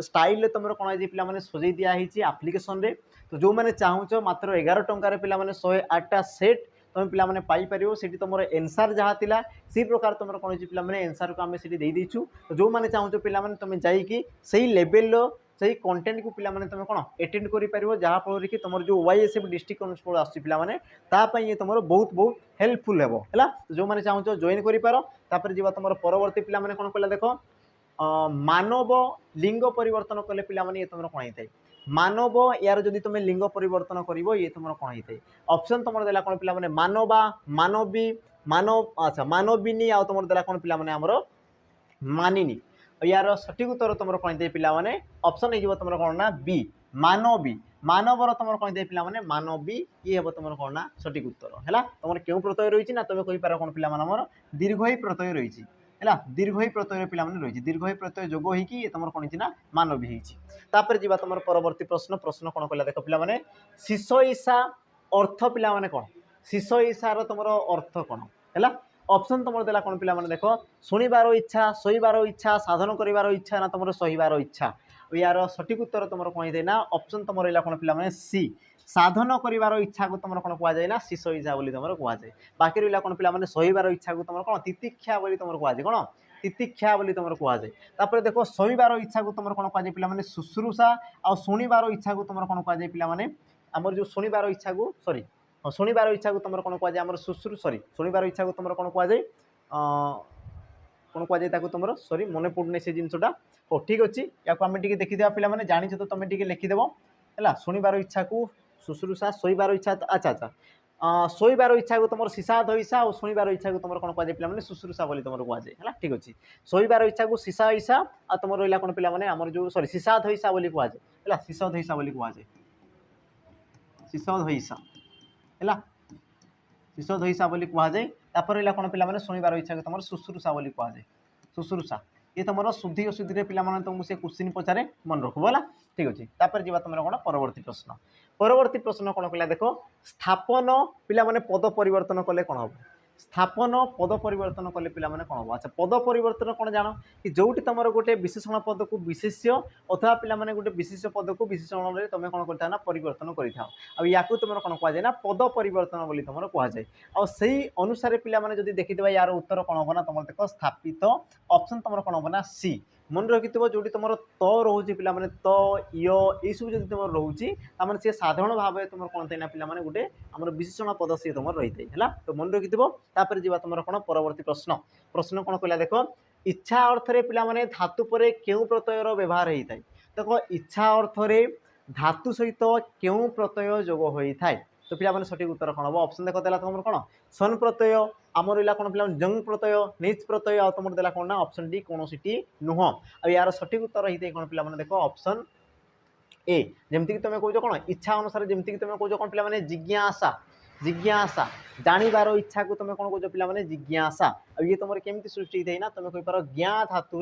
स्टाइल तुम कौन पे सजै दिखाई आप्लिकेसन रे तो जो मैंने चाहूच मात्र 11 टंकार पे 108टा सेट तुम पे पाइपर से तुम एनसार जहाँ थी से प्रकार तुम कौन पे एनसार को आम से देचु तो जो मैंने चाहूच पे तुम जाइए लेवल से कंटेंट को पे तुम कौन एटेंड कर जहाँफल कि तुम जो OISF डिस्ट्रिक्ट कनेस्टेबल आसपाई ये तुम बहुत बहुत हेल्पफुल है तो जो मैंने चाहूच जॉइन कर जी तुम परवर्ती पे कौन कहला देख मानव लिंग परिवर्तन कले पे ये तुम कौन होता है मानव यार जदि तुम लिंग परिवर्तन कर ये तुम कौन होता है ऑप्शन तुम देला कौन पे मानवा मानवी मानव अच्छा मानविनी आ तुम देला कौन पे आमर मानिनी यार सठिक उत्तर तुम कौन होता है पे ऑप्शन हो तुम कौन ना बी मानवी मानवर तुम कौन होता है पे मानवी ये हम तुम कौन ना सठिक उत्तर है तुम क्यों प्रत्यय रही ना तुम कहीपर कौन पे दीर्घई प्रत्यय रही है दीर्घई प्रत्यय पे रही दीर्घई प्रत्यय जोग होगी तुम कौन ना मानवी होपर जी तुम परवर्ती प्रश्न प्रश्न कौन कहला देख पे शिश ईशा अर्थ पे कौन शिश ईशार तुम अर्थ कौन है ऑप्शन तुम देला कौन पे देख शुणिबार इच्छा शोबार इच्छा साधन कर इच्छा ना तुम सहीबार इच्छा यार सठिक उत्तर तुम कौन होता है ना ऑप्शन तुम रहा कौन पे सी साधन कर इच्छा को तुम कौन कहुए ना शिश ईशा बोली तुम कहुए बाकी रहा कौन पे सहीबार इच्छा को तुम कौन तितिक्षा बोली तुम कहुए कौन तितिक्षा बोली तुम कहुए तापर देख सहीबार इच्छा को तुम कौन कहुए पे शुश्रूषा आ शुणिबार इच्छा को तुम कौन कहुए पे आमर जो शुणिबार इच्छा को सॉरी शुणिबार इच्छा को तुम कौन कहुए आम शुश्रू सॉरी शुणिबार इच्छा को तुम कौन कहुए कौन कहुए तुम सॉरी मन पड़ूनी से जिनटा हो ठीक अच्छे या आम टे देखीदे पे जानी तो तुम टे लिखिदेव है शुणिबार इच्छा को शुश्रूषा शोबार इच्छा अच्छा अच्छा शोबार इच्छा को तुम सीसा धईसा और शुणिबार इच्छा को तुम कौन कहुए पे शुश्रूषा बोली तुम कहुए है ठीक अच्छे शोबार इच्छा को सीसा ईसा आ तुम रहा कौन पे आमर जो सॉरी सीसा धईसा बोली कहुए है सीस धईसा बोली कहुए सीस धईसा है शिश धईसा बोली कहुए रहा कौन पे शुणिबार इच्छा को तुम शुश्रूषा बोली कहुए शुश्रूषा ये तुम शुद्धि अशुद्धि पे तुमको से क्वेश्चन पचारे मन रखब है ठीक अच्छे तापर जी तुम कौन परवर्ती प्रश्न कौन कहला देख स्थापन पे पद परिवर्तन कले कौन हम स्थापन पद परिवर्तन कले पिला माने कोन हो। अच्छा पद परिवर्तन कोन जानो कि जोटी तमरो गोटे विशेषण पद को विशेष्य अथवा पिला माने गोटे विशेष्य पद को विशेषण रे तमे कोन करता ना परिवर्तन करिथाओ आ याकू तुमरो कोन कुआ जाय ना पद परिवर्तन बोली तमरो कुआ जाय आ सेही अनुसार पिला माने जदी देखितबा यार उत्तर कोन हो ना तमरो देखो स्थापित ऑप्शन तमरो कोन हो ना सी मन रखिथबो जोटी तमरो त रहउची पिला माने त य ई सब जदी तमरो रहउची ता माने से साधारण भाबे तमरो कोन थैना पिला माने गोटे हमर विशेषण पद से तमरो रहितै हला तो मन रखिथबो तापर जीवा तुमर कोन परवर्ती प्रश्न प्रश्न कोन कहला देखो इच्छा अर्थ रे पिला माने धातु परे केउ प्रत्यय रो व्यवहार हेई थाय देखो इच्छा अर्थ रे धातु सहित केउ प्रत्यय जोग होई थाय तो पिला माने सठिक उत्तर कोन हो ऑप्शन देखो देला तुमर कोन सन प्रत्यय आमर इला कोन पिला जंग प्रत्यय निज प्रत्यय आ तुमर देला कोन ना ऑप्शन डी कोनोसिटी नुह आ यार सठिक उत्तर हिते कोन पिला माने देखो ऑप्शन ए जेमति कि तुमे कहजो कोन इच्छा अनुसार जेमति कि तुमे कहजो कोन पिला माने जिज्ञासा जिज्ञासा जानिबार इच्छा को तुम कौन कह पिला माने जिज्ञासा अब ये तुम केमती सृष्टि होता है ना तुम कह पार ज्ञा धातु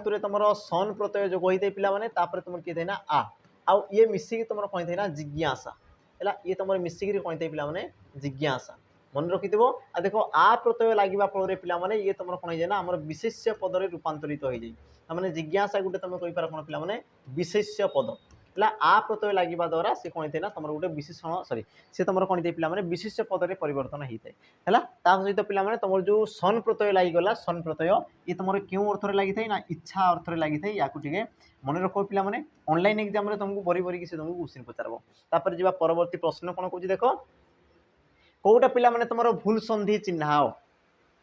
रे तुम सन प्रत्यय जो होता पिला माने तापर तुम किए ना आ आउ ये मिसिकी तुम कौन थे ना जिज्ञासा है ये तुम मिसिकी कौन थे पिला माने जिज्ञासा मन रखिथो आ देखो आ प्रत्यय लगे फल पिला माने ये तुम कौन हो ना आम विशेष्य पद रूपांतरित हो जाए मैंने जिज्ञासा गोटे तुम कह पार कौन पिला माने विशेष्य पद आ प्रत्यय लगे द्वारा से कौन थे ना तुम गोटे विशेषण सॉरी से तुम कौन थे पिला माने विशेष्य पद रे परिवर्तन होता है सहित पिला माने तुम जो सन प्रत्यय लगिगला सन प्रत्यय ये तुम क्यों अर्थ में लगी ना इच्छा अर्थ में लगी या मन रख पिला माने ऑनलाइन एग्जाम रे तुमको बरी बरी से तुमको क्वेश्चन पचारबो तापर जीवा परवर्ती प्रश्न कौन कहूँ देख कौटा पिला माने तुम भूल संधि चिन्हाओ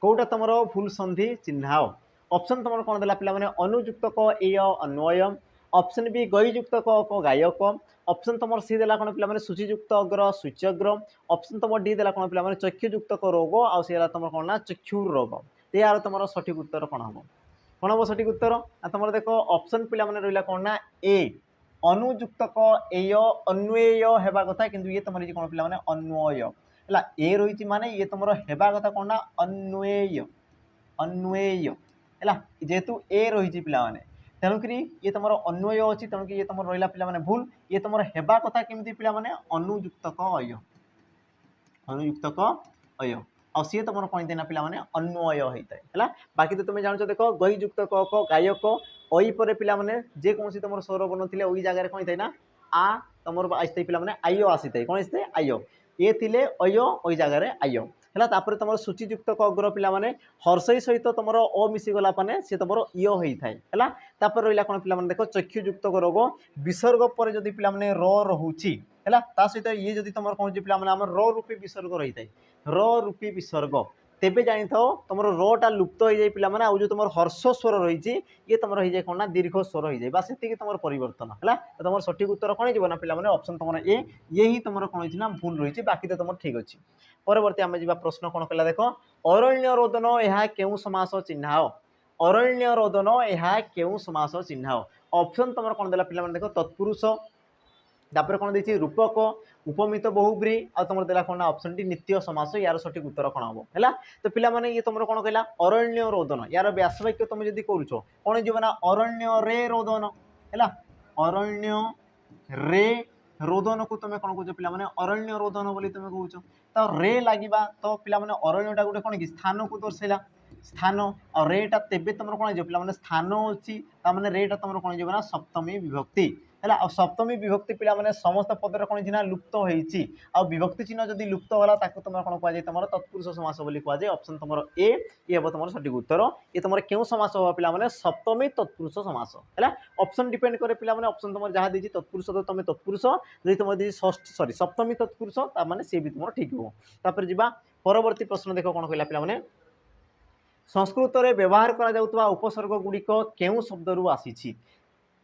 कौटा तुम भूल संधि चिन्हाओ ऑप्शन तुम कौन देला पिला माने अनुयुक्त क एय अन्वय ऑप्शन बी गईयुक्त क गायक ऑप्शन तुम सी देला कौन पिला माने सूचीयुक्त अग्र सूच्यग्र ऑप्शन तुम डी देला कौन पिला माने चक्षुयुक्त क रोग आ सेला तुम कौन ना चक्षुर रोग यार तुम सठिक उत्तर कौन हम कौन हम सठिक उत्तर तुम देखो ऑप्शन पिला माने रहिला कौन ना ए अनुयुक्त क एय अन्वय हेबा कथा किंतु ये तुम कौन पिला माने अन्वय है ए रही माने ये तुम हेबा कथा कौन ना अन्वय अन्वय है जेहेतु ए रही पिला माने तेणुक ये तुम अन्वय अच्छी तेणुक ये तुम रहा पिला माने भूल ये तुम हेबा कथा केमती पिला माने अनुयुक्त क अय अनुयुक्त क अय आ सी तुम कौन देना पिला माने अन्वय होता है बाकी तो तुम जान देख गईयुक्त क गायक अई पर पिला माने जे कौन तुम स्वर बन ओई जगह कौन थे ना आ तुम आसते पिला माने आय आसी थे कौन आसते आय ये थिले अय ओई जगह आय है तुम सूचीयुक्त क अग्र पिला माने हर्षई सहित तुम अ मिसीगला पाने सी तुम इ होता है रहा कौन पिला माने देख चक्षुयुक्त रोग विसर्ग पर जदि पिला माने र रोची है सहित ये जदि तुम कौन पिला माने आम र रूपी विसर्ग रही है र रूपी विसर्ग तेबे जानी था तुम रा लुप्त हो जाए पिला माने आउ जो तुम हर्ष स्वर रही ये तुम हो जाए कौन ना दीर्घ स्वर हो जाए बस ये तुम परिवर्तन है तुम सठिक उत्तर कौन हो पिला माने ऑप्शन तुम ए ये ही तुम कौन ना भूल रही बाकी तो तुम ठीक अच्छी परवर्ती आम जा प्रश्न कौन कहला देख अरण्य रोदन यह केउ समास चिन्हाओ अरण्य रोदन यह केउ समास चिन्हाओ ऑप्शन तुम कौन देला पिला माने देख तत्पुरुष तापर कौन देखिए रूपक उपमित बहुब्री आ तुम देला कौन ऑप्शन टी नित्य समास यार सठिक उत्तर कौन हम है तो पिला माने ये तुम कौन कहला अरण्य रोदन यार व्यासवाक्य तुम जदि करुच कौन जीव ना अरण्य रे रोदन है अरण्य रे रोदन को तुम कौन कह पिला माने अरण्य रोदन बोली तुम कौच तो रे लगे तो पिला माने अरण्यटा गोटे कौन कि स्थान को दर्शाइला स्थान और रेटा तेबे तुम कौन पिला माने स्थान अच्छी ताने रेटा तुम कौन ना सप्तमी विभक्ति है सप्तमी विभक्ति पिला माने समस्त पदर कौन ना लुप्त होती आ विभक्ति चिन्ह जब लुप्त होला ताको तुम कौन कह तुम तत्पुरुष समास बोली कहुए ऑप्शन तुम ए ये हम तुम सठिक उत्तर ये तुम क्यों समास हो पिला माने सप्तमी तत्पुरुष समास है ऑप्शन डिपेंड करे पिला माने ऑप्शन तुम जहाँ दी तत्पुरुष तो तुम तत्पुरुष जब तुम दी सॉरी सप्तमी तत्पुरुष ताने सी भी तुम ठीक हो तापर जीवा परवर्ती प्रश्न देख कौन कहला पिला माने संस्कृत रे व्यवहार करा जाउतबा उपसर्ग गुड़िक केउ शब्द रु आसी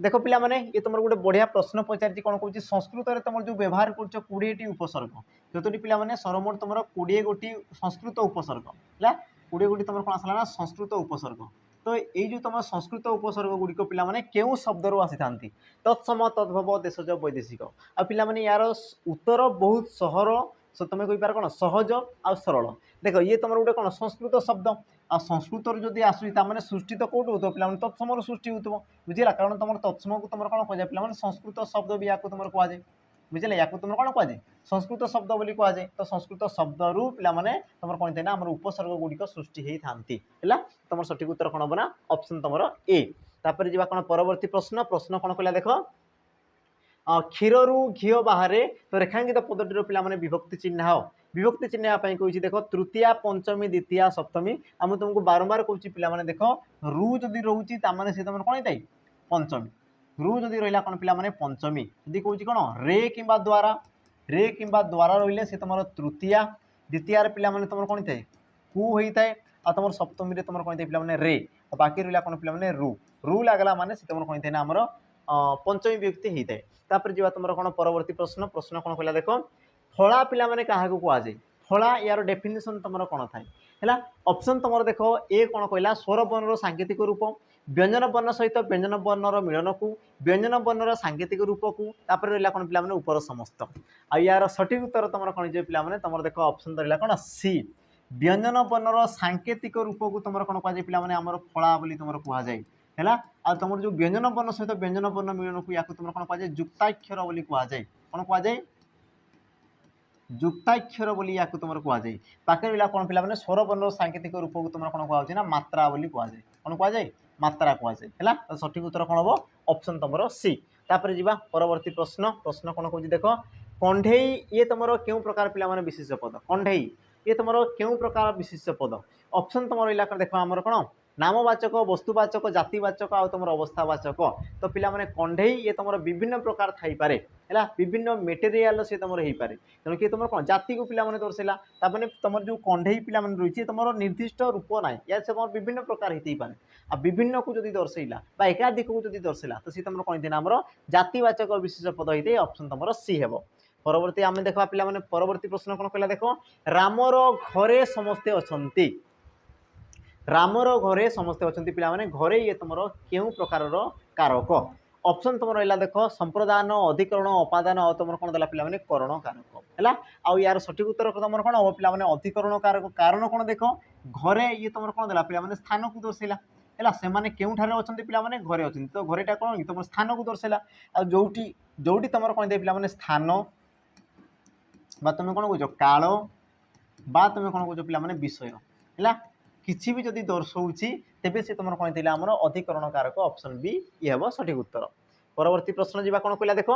देख पिला माने ये तुम गोटे बढ़िया प्रश्न पचार कौन कहूँ संस्कृत में तुम जो व्यवहार कर 20टी उपसर्ग कतोटी पिला माने सरमोट तुम 20 गोटी संस्कृत उपसर्ग है 20 गोटी तुम कौन आसला ना संस्कृत उपसर्ग तो ये जो तुम संस्कृत उपसर्ग गुड़िक पिला माने केउ शब्द रु आसी थांती तत्सम तद्भव देशज वैदेशिक आ पिला माने यार उत्तर बहुत सहर तुम कही पार कौन सहज आ सरल देख ये तुम गोटे कौन संस्कृत शब्द आ संस्कृत जदि आसुची सृष्टि तो कौट हो पिला तत्सम सृष्टि हो बुझेगा कारण तुम तत्सम को तुम कौन कह पिला संस्कृत शब्द भी या तुम कहुए बुझे या तुम कौन कहुए संस्कृत शब्द बोली कहुए तो संस्कृत शब्द रु पे तुम कौन थे ना आम उपसर्ग गुड़िक सृष्टि होता है तुम सठिक उत्तर कौन हम ना ऑप्शन तुम ए तापर जी कौन परवर्ती प्रश्न प्रश्न कौन कहला देख क्षीर घी बाहर तो रेखांकित पदटी पे विभक्ति चिन्ह विभक्ति चिन्ह कहूँ देख तृतीया पंचमी द्वितीया सप्तमी आम तुमको बारंबार कहूँ पे देख रु जदि रोचे सी तुम कौन होता है पंचमी रु जदि रहा कौन पे पंचमी जदि कहूँ कौन रे कि द्वारा रही सी तुम तृतीया द्वितीय पे तुम कौन था कु होता है आ तुम सप्तमी तुम कौन था पे रे बाकी रहा कौन पे रु रु लगला माने सी तुम कौन था आमर पंचमी विभक्ति होता है तापर जी तुम कौन परवर्ती प्रश्न प्रश्न कौन कहला देख फला पिला माने क्या कहुए फला यार डेफिनेशन तुम कौन थाए है ऑप्शन तुम देख ए कौन कहला स्वर वर्णर सांकेतिक रूप व्यंजन वर्ण सहित व्यंजन वर्णर मिलन को व्यंजन वर्णर सांकेतिक रूप को तापर रहा कौन पे ऊपर समस्त आ यार सठिक उत्तर तुम कौन पे तुम देख ऑप्शन रहा कौन सी व्यंजन वर्णर सांकेतिक रूप को तुम कौन कहुए पे आमर फला बोली तुम कहुए है आ तुम जो व्यंजन वर्ण सहित व्यंजन वर्ण मिलन को या तुम कौन कहुए जुक्ताक्षर बोली कहुए कौन कहुए जुक्ताक्षर बोली या तुम कहुए पाखे रहा कौन पे स्वर वर्ण सांकेतिक रूप को तुम कौन कहुए ना मात्रा बोली कहुए कौन कहुए मात्रा कहुए है सठिक उत्तर कौन हम ऑप्शन तुम सी तापर जी परवर्ती प्रश्न प्रश्न कौन कहूँ देख कंढेई ये तुम क्यों प्रकार पे विशेष पद कंढेई ये तुम क्यों प्रकार विशेष पद ऑप्शन तुम रहा देख आमर कौन नामवाचक वस्तुवाचक जातिवाचक आ तुम अवस्थावाचक तो पे कंढेई ये तुम विभिन्न प्रकार थी पारे है विभिन्न मेटेरियाल सी तुम हो पारे तेणु कि तुम कौन जाति को पिला दर्शाला तापर तुम जो कंढेई पिला रही तुम निर्दिष्ट रूप ना या से तुम विभिन्न प्रकार होती पारे आ विभिन्न को जब दर्शेला एकाधिक को जब दर्शेला तो सी तुम कौन थे आमर जातिवाचक विशेष पद होते ऑप्शन तुम सी हे परवर्ती आम देखा पे परवर्ती प्रश्न कौन कहला देख रामर घरे समस्ते अच्छा रामर घरे समस्ते अच्छा पे घरे ये तुम क्यों प्रकार कारक ऑप्शन तुम रहा देख संप्रदान अधिकरण अपादान और तुम कौन देला पे करण कारक है आउ यार सठिक उत्तर तुम कौन हम पे अधिकरण कारक कारण कौन देख घरे ये तुम कौन देला पे स्थान को दर्शाला है से क्योंठार अच्छा पे घरे अच्छे तो घरेटा कौन तुम स्थान को दर्शाला आ जोटी जोटी तुम कौन पे स्थान बा तुम कौन कह काल बा तुम कौन कह पे विषय है किसी भी जदि दर्शाऊँच तेबे से तुम कौन थी आमर अधिकरण कारक ऑप्शन बी ये हम सठिक उत्तर परवर्ती प्रश्न जावा कौन कहला देख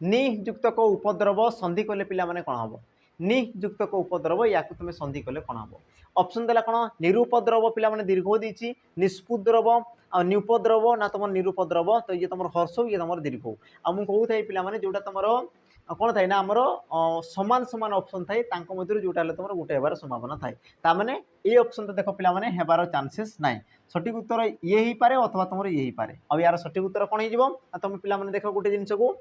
नियुक्तक उपद्रव संधि कले पे कौन हम नियुक्तक उपद्रव या तुम संधि कले कौन हम ऑप्शन देला कौन निरुपद्रव पे दीर्घ देती निष्पुद्रव आ निरुपद्रव ना तुम निरुपद्रव तो ये तुम हर्ष ये तुम दीर्घ आ मुझे कहूँ पे जोटा तुम कौन थाए ना आमर सामान सामान ऑप्शन थाए मध्य जोटा तुम गोटे होबार संभावना थाए ताने ये ऑप्शन तो देख पे हेबार चांसेस ना सठिक उत्तर ये ही पारे अथवा तुम ये ही पारे आ यार सठिक उत्तर कौन हो तुम पे देख गोटे जिनस को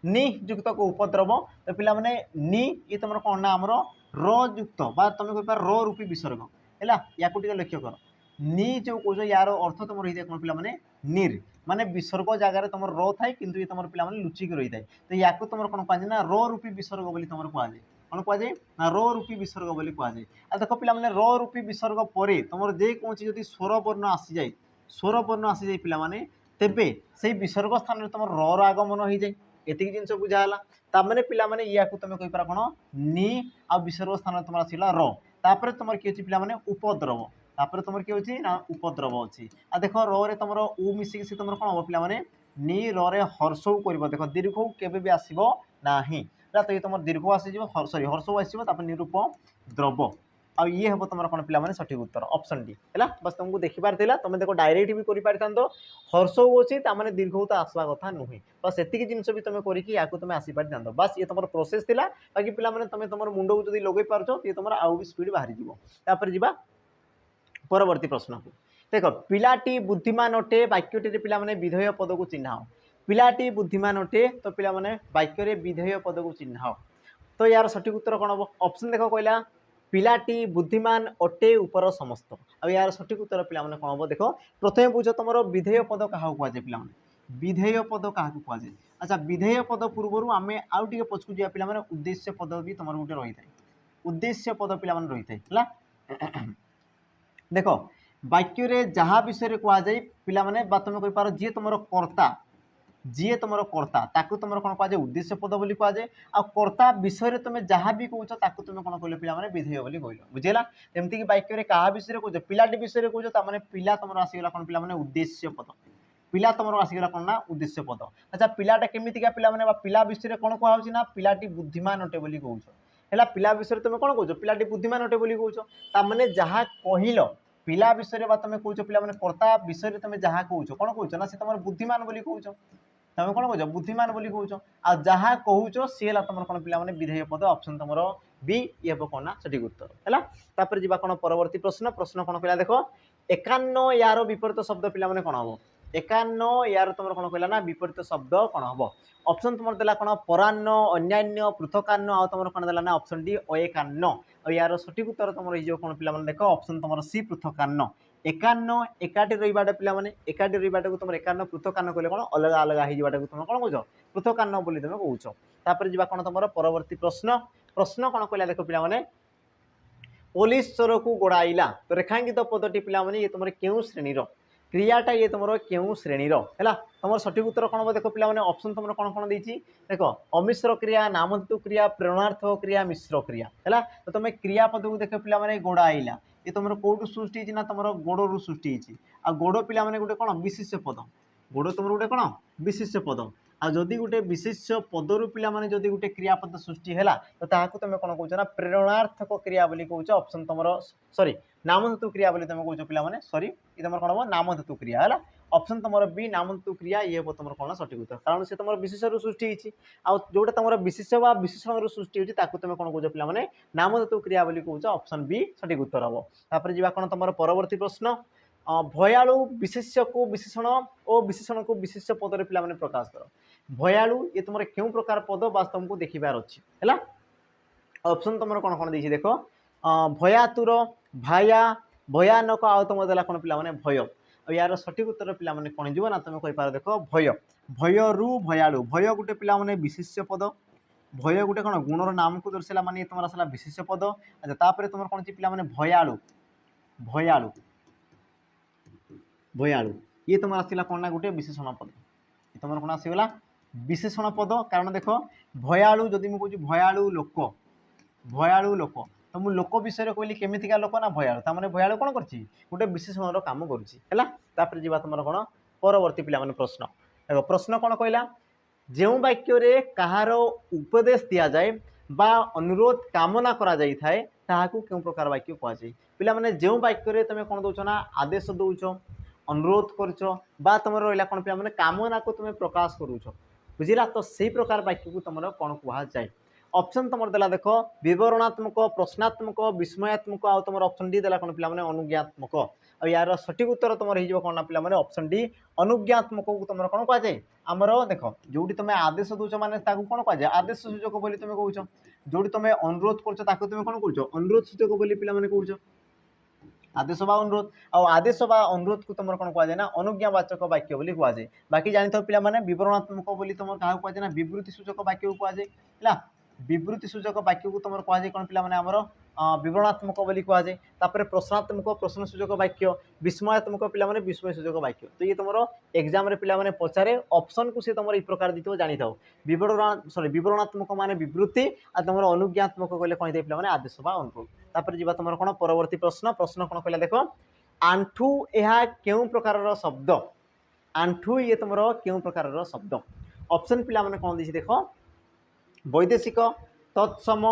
नियुक्त को उपद्रव तो पे नि ये तुम कौन ना आमर रुक्त तुम कह र रूपी विसर्ग है या लक्ष्य कर नि जो कौच यार अर्थ तुम रही है कौन पे निर माने विसर्ग जगार तुम रो थाए कि तुम पे लुचिक रही है तो या तुम कौन कहुए ना र रूपी विसर्ग बोली तुम कहुए कौन कहुए ना र रूपी विसर्ग बोली कहुए आ देख पे र रूपी विसर्ग पर तुम जेकोसी जब स्वर वर्ण आसी जाए स्वर वर्ण आसी जाए पे तेबे से विसर्ग स्थान में तुम र आगमन हो जाए एतिक जिनस बुझाला ताने पे या तुम कहीपर कौन नि आ विसर्ग स्थान तुम आसला र तुम किए पे उपद्रव तापर तुम किए अच्छी ना उपद्रव अच्छी आ देख रे तुम उ मिसिक से तुम कौन हम पे नि रे हर्षौ कर देख दीर्घ केवे भी आसो ना तो ये तुम दीर्घ आसीज सरी हर्षौ आसो निरूप द्रव आ ये हम तुम कौन पे सठिक उत्तर ऑप्शन डी है बस तुमको देखिपार तुम देखो डायरेक्ट भी कर हर्षौ अच्छी ताने दीर्घ तो आसवा कथा नुहे बस एति जिनस भी तुम करके तुम आसीपार था बस ये तुम प्रोसेस थी बाकी पे तुम तुम मुंड को जब लगे पार्छ ये तुम आउ भी स्पीड बाहरी जापर जा परवर्ती प्रश्न को देख पिलाटी बुद्धिमान अटे वाक्यटी पे विधेय पद को चिन्ह पिलाटी बुद्धिमान अटे तो पे वाक्य विधेय पद को चिन्ह तो यार सठिक उत्तर कौन हम ऑप्शन देख कहला पिलाटी बुद्धिमान अटे ऊपर समस्त आ यार सठिक उत्तर पे कौन हम देख प्रथम बुझ तुम विधेय पद क्या कहुए पे विधेय पद क्या कहुए अच्छा विधेय पद पूर्व आम आउ टे पछकू जा पे उद्देश्य पद भी तुम गोटे रही है उद्देश्य पद पे रही है देख वाक्य जहाँ विषय कहुए पे तुम कहीपर जी तुम कर्ता जी तुम कर्ता ताकू तुम कौन कहुए उद्देश्य पद बोली कहुए आ कर्ता विषय तुम जहाँ भी कौच ताकू तुम कौन कहल पे विधेय बोली कहल बुझेगा जमीक वाक्य क्या विषय कौच पिलाटी विषय कौच ताने पिला तुम आसीगला कौन पे उद्देश्य पद पिला तुम आसीगला कौन ना उद्देश्य पद अच्छा पिलाटा केमितिका पिला माने पिला विषय कौन कहुच्छी ना पिलाटी बुद्धिमान अटे बोली कौच है पिला विषय तुम कौन कौच पिलाटी बुद्धिमान अटे बोली कौच ताने जहाँ कहल पिला विषय तुम कौच पिला कर्ता विषय तुम जहाँ कौच कौन कौच ना से तुम बुद्धिमान बोली कौच तुम कौन कौच बुद्धिमान बोली कौच आ जहाँ कहूच सी है तुम कौन पे विधेय पद ऑप्शन तुम बी ये हम कौन ना सठिक उत्तर है तापर जी कौन परवर्ती प्रश्न प्रश्न कौन कहला देख 51 यार विपरीत शब्द पे कौन हम 51 यार तुम कौन कहला ना विपरीत शब्द कौन हम ऑप्शन तुम देला कौन परान्न अन्यान्य पृथकान्न आ तुम कौन देला ना ऑप्शन डी अएकान्न और यार सठिक उत्तर तुम रही कौन पे देख ऑप्शन तुम सी पृथकान्न 51 एकाठी रहीबाटा पे एकाठी रहीबाटा को तुम 51 पृथकान्न कहले कौन अलग अलग होइबाटा को तुम कौन कौच पृथकान्न बोली तुम कौच तापर जी कौन तुम परवर्ती प्रश्न प्रश्न कौन कहला देख पे पुलिस चोर को गोड़ाइला तो रेखांकित पदटी पे ये तुम क्यों श्रेणीर क्रियाटा ये तुम क्यों श्रेणीर है तुम सठिक उत्तर कौन देख पे ऑप्शन तुम कौन कौन देती देख अमिश्र क्रिया नामधातु क्रिया प्रेरणार्थक क्रिया मिश्र क्रिया है तो तुम क्रियापद को देख पे गोड़ाइला ये तुम कौटू सृष्टि ना तुम गोड़ सृष्टि आ गोड़ पे गोटे कौन विशेष्य पद गोड़ तुम गोटे कौन विशेष्य पद आ जदि गोटे विशेष्य पदरू पे जदि गोटे क्रियापद सृष्टि है तो ताकू तुम कौन कौच ना प्रेरणार्थक क्रिया बोली कौच ऑप्शन तुम सॉरी नामधातु क्रिया बोली तुम कौच पे सॉरी ये तुम कौन हम नामधातु क्रिया है ऑप्शन तुम बी नामधातु क्रिया ये हम तुम कौन सठिक उत्तर कारण से तुम विशेषर सृष्टि होती जोटा तुम विशेष व विशेषण सृष्टि होती तुम कौन कौच पे नामधातु क्रिया बोली कौच ऑप्शन बी सठिक उत्तर हम तापर जी कौन तुम परवर्ती प्रश्न भयालु विशेष्य को विशेषण और विशेषण को विशेष्य पदर पे प्रकाश कर भयालु ये तुम क्यों प्रकार पद वास्तव को देखार अच्छी है ऑप्शन तुम कौन कौन देख देख भयातुर भाया भयानक आ तुम देला कौन पे भय और यार सठिक उत्तर पे कौन जीव ना तुम कहींपार देख भय भयरु भयालु भय गोटे पे विशेष्य पद भय गोटे कौन गुणर नाम को दर्शाला माने तुम आसला विशेष्य पद अच्छा तापर तुम कौन पे भयालु भयालु भयालु ये तुम आसला कौन ना गोटे विशेषण पद ये तुम कौन आसीगला विशेषण पद कारण देख भयालु जदि मुझे भयालु लोक तो मुझे लोक विषय कहली केमितिका लोक ना भयालु तार भयालु कौन कर गोटे विशेषण काम कर जी तुम कौन परवर्ती पे प्रश्न देख प्रश्न कौन कहला जो वाक्य कहार उपदेश दि जाए बा अनुरोध कामना करा जाई थाए ताहाकू क्यों प्रकार वाक्य कहुए पिला माने जो वाक्य तुम कौन दौच ना आदेश दौच अनुरोध करछ बा तुम रहा कौन पे कामना को तुम प्रकाश करुच बुझला तो सही प्रकार वाक्य को तुम कौन कहुए ऑप्शन तुम देला देख विवरणात्मक प्रश्नात्मक विस्मयात्मक आ तुम ऑप्शन डी देला कौन पे अनुज्ञात्मक और यार सठिक उत्तर तुम रही कौन पे ऑप्शन डी अनुज्ञात्मक को तुम कौन कहुए आमर देख जो तुम आदेश दौच मैंने कौन कहुए आदेश सूचक बोली तुम कौच जो तुम अनुरोध कर तुम कौन कौच अनुरोध सूचक बोली पे कौच आदेश बा अनुरोध आदेश बा अनुरोध को तुम कौन कहुए ना अनुज्ञावाचक वाक्य बोली कहुए बाकी जानी पे विवरणात्मक बोली तुम क्या कहुए ना विवृत्ति सूचक वाक्य को कहुए है विवृत्ति सूचक वाक्य को तुम कहुए कौन पे आमर विवरणात्मक बोली कहुए तापर प्रश्नात्मक प्रश्न सूचक वाक्य विस्मयात्मक पे विस्मय सूचक वाक्य तो ये तुम एग्जाम पे पचारे ऑप्शन को सी तुम ये प्रकार दी जानी था विवरणात्मक मान विवृत्ति आ तुम अनुज्ञात्मक कहले कौन पे आदेश बा अनुरोध तापर जी तुम कौन परवर्ती प्रश्न प्रश्न कौन कहला देख आंठू यह क्यों प्रकार शब्द आंठू ये तुम क्यों प्रकार शब्द ऑप्शन पे कौन दी देख वैदेशिक तत्सम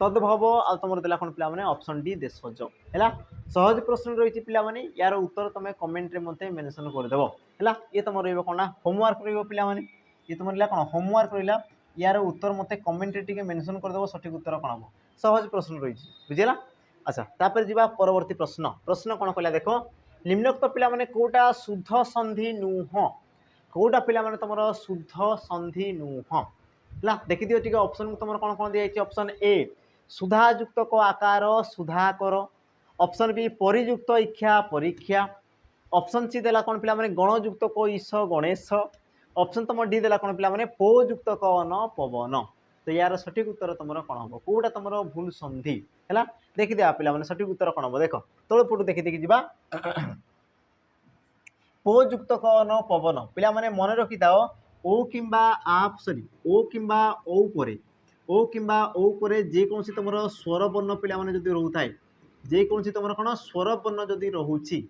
तद्भव आ तुम देला कौन पे ऑप्शन डी देशज है सहज प्रश्न रही पे यार उत्तर तुम कमेंट मत मेंशन करदेव है ये तुम रही कौन होमवर्क रही ये तुम रहा कौन होमवर्क रहा यार उत्तर मत कमेंट टी मेंशन करदेव सठिक उत्तर कौन हम सहज प्रश्न रही बुझेगा अच्छा तापर जी परवर्ती प्रश्न प्रश्न कौन कहला देख निम्नोक्त पे कौटा शुद्ध संधि नुह कौटा पे तुम शुद्ध संधि नुह है देखी दियो टी ऑप्शन तुम कौन कौन दिखाई ऑप्शन ए सुधायुक्त को आकार सुधाकर ऑप्शन बी परियुक्त इच्छा परीक्षा ऑप्शन सी देला कौन पे गणयुक्त को ईश गणेश ऑप्शन तुम डी देला कौन पे पोयुक्त कन पवन तो यार सठिक उत्तर तुम कौन हम कौटा तुम भूल संधि है देखी दिया पे सठिक उत्तर कौन हम देख तल पटू देखी देखी जा पोयुक्त कन पवन पे मन रखी था ओ किंबा आप सॉरी ओ किंबा ओ परे ओ किंबा ओ परे जेकोसी तुमर स्वर वर्ण पिला माने जदि रहउथाय जेकोसी तुमर कोन स्वर वर्ण जदि रहउछि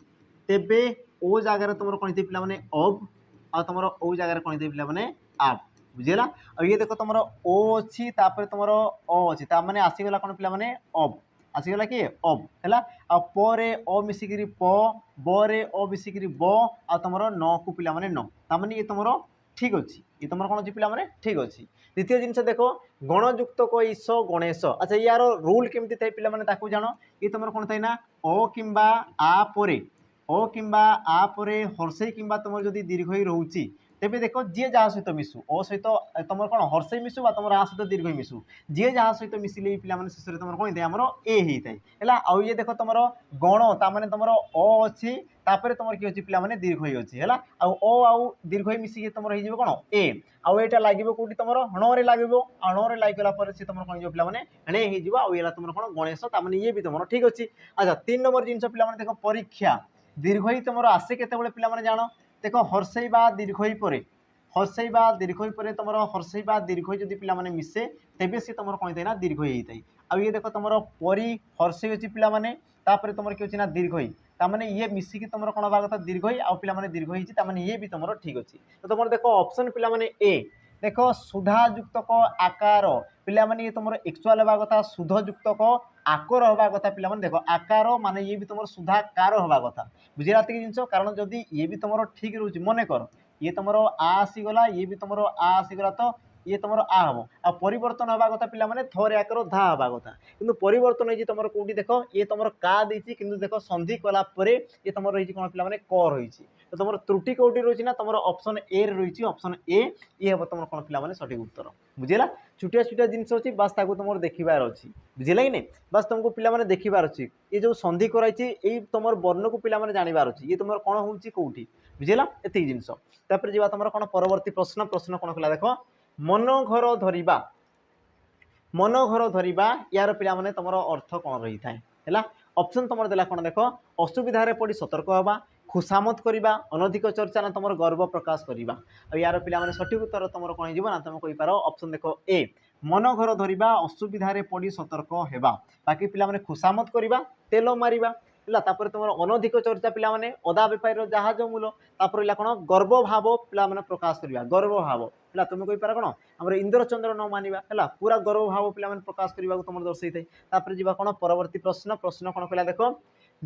तेबे ओ जगह तुमर कोन पिला माने अब आ तुमर ओ जगह कोन पिला माने आप बुझेला। अब ये देखो तुमर ओ अछि तापर तुमर अ अछि ता माने आसी गला कोन पिला माने अब आसीगला कि अब है आ पे अ मिसिकी प बे अ मिसिकी ब आ तुम न को पिला माने न तामाने ये तुम ठीक अच्छी ये तुम कौन अच्छी पिला माने ठीक अच्छी। द्वितीय जिनस देख गणयुक्त ईश गणेश अच्छा यार रूल केमती थाए पिला माने ताकू जान ये तुम कौन थाए ना अ किंबा आ परे अ किंबा आ परे हर्षई किंबा तुम जदि दीर्घई रोचे तेज देख जी जहाँ सहित मिसु अ सहित तुम कौन हर्षई मिसु तुम आ सहित दीर्घई मिसु जी जहाँ सहित मिसिले पिला शेष में तुम कौन आमर ए होता है आउ ये देख तुम गण ताने तुम अ अच्छी तापर तुम किए पिला दीर्घई अच्छी है आउ आउ दीर्घई मिसिक तुम हो कौन ए आउ यहाँ लगे कौटी तुम हणे लगे हणे लगिगला सी तुम कौन पिला हेणे हो तुम कौन गणेश ताने ये भी तुम ठीक अच्छी। अच्छा 3 नंबर जिन पिला देख परीक्षा दीर्घई तुम आसे केत पिला जान देख हर्षई बा दीर्घई पर हर्षई बा दीर्घई पर तुम हर्षई बा दीर्घई जदि पिला मिसे तेबे सी तुम कौन थाए ना दीर्घई होता है। आउ ये देख तुम परी हर्षई अच्छी पिला तुम किए अच्छी ना दीर्घई ताने ये मिसिकी तुम कौन हवा कथा दीर्घई आउ पिला दीर्घई ये भी तुम ठीक अच्छी। तो तुम देख ऑप्शन पिला ए देख सुधायुक्तक आकार पिला ये तुम एक्चुअल हवा कथा शुद्धयुक्तक आकर हवा कथा पिला देख आकार माने ये भी तुम सुधाकार हवा कथा बुझे जिन कारण जदि ये भी तुम ठीक रोचे मन कर ये तुम आसीगला ये भी तुम आसीगला तो ये तुम आ हम आ परिवर्तन हवा कथा पिला थोड़े आकर धा हवा कथा किंतु परिवर्तन होती तुम कौटी देख ये तुम का देती कि देख संधि कलापर ये तुम रही कौन पिला क रही तो तुम त्रुटि कौटी रही ना तुम ऑप्शन ए रही ऑप्शन ए ये हम तुम कौन पिला सठिक उत्तर बुझेगा। छुटिया छुटिया जिन अच्छी बास तुम देखार अच्छी बुझेगा कि नहीं बास तुमको पिला देखार अच्छी ये जो संधि कराई तुम वर्ण को पिला जानवर अच्छी ये तुम कौन हो कौटी बुझेगा एतिक जिन जा तुम कौन परवर्ती प्रश्न प्रश्न कौन कला देख मन घर धरिबा मन घर धरिबा यार पिला माने तुम अर्थ कौन रही है ऑप्शन तुम देला कौन देख असुविधा पड़ी सतर्क हवा खुशामत करवा अनधिक चर्चा ना तुम गर्व प्रकाश करवा यार पिला सठिक उत्तर तुम कौन हो तुम कहींपार ऑप्शन देख ए मन घर धरिबा असुविधा पड़ी सतर्क हेबा बाकी पिला खुशामत करवा तेल मारिबा है तुम अनधिक चर्चा पिला अदा बेपारी जहाज मूल तापर कौन गर्व भाव पिला प्रकाश करवा गर्व भाव है तुम कहींपार कौन आम इंद्र चंद्र न मानिबा है पूरा गर्व भाव पिला प्रकाश करने को तुम दर्शे थाए जा कौन परवर्ती प्रश्न प्रश्न कौन कहला देख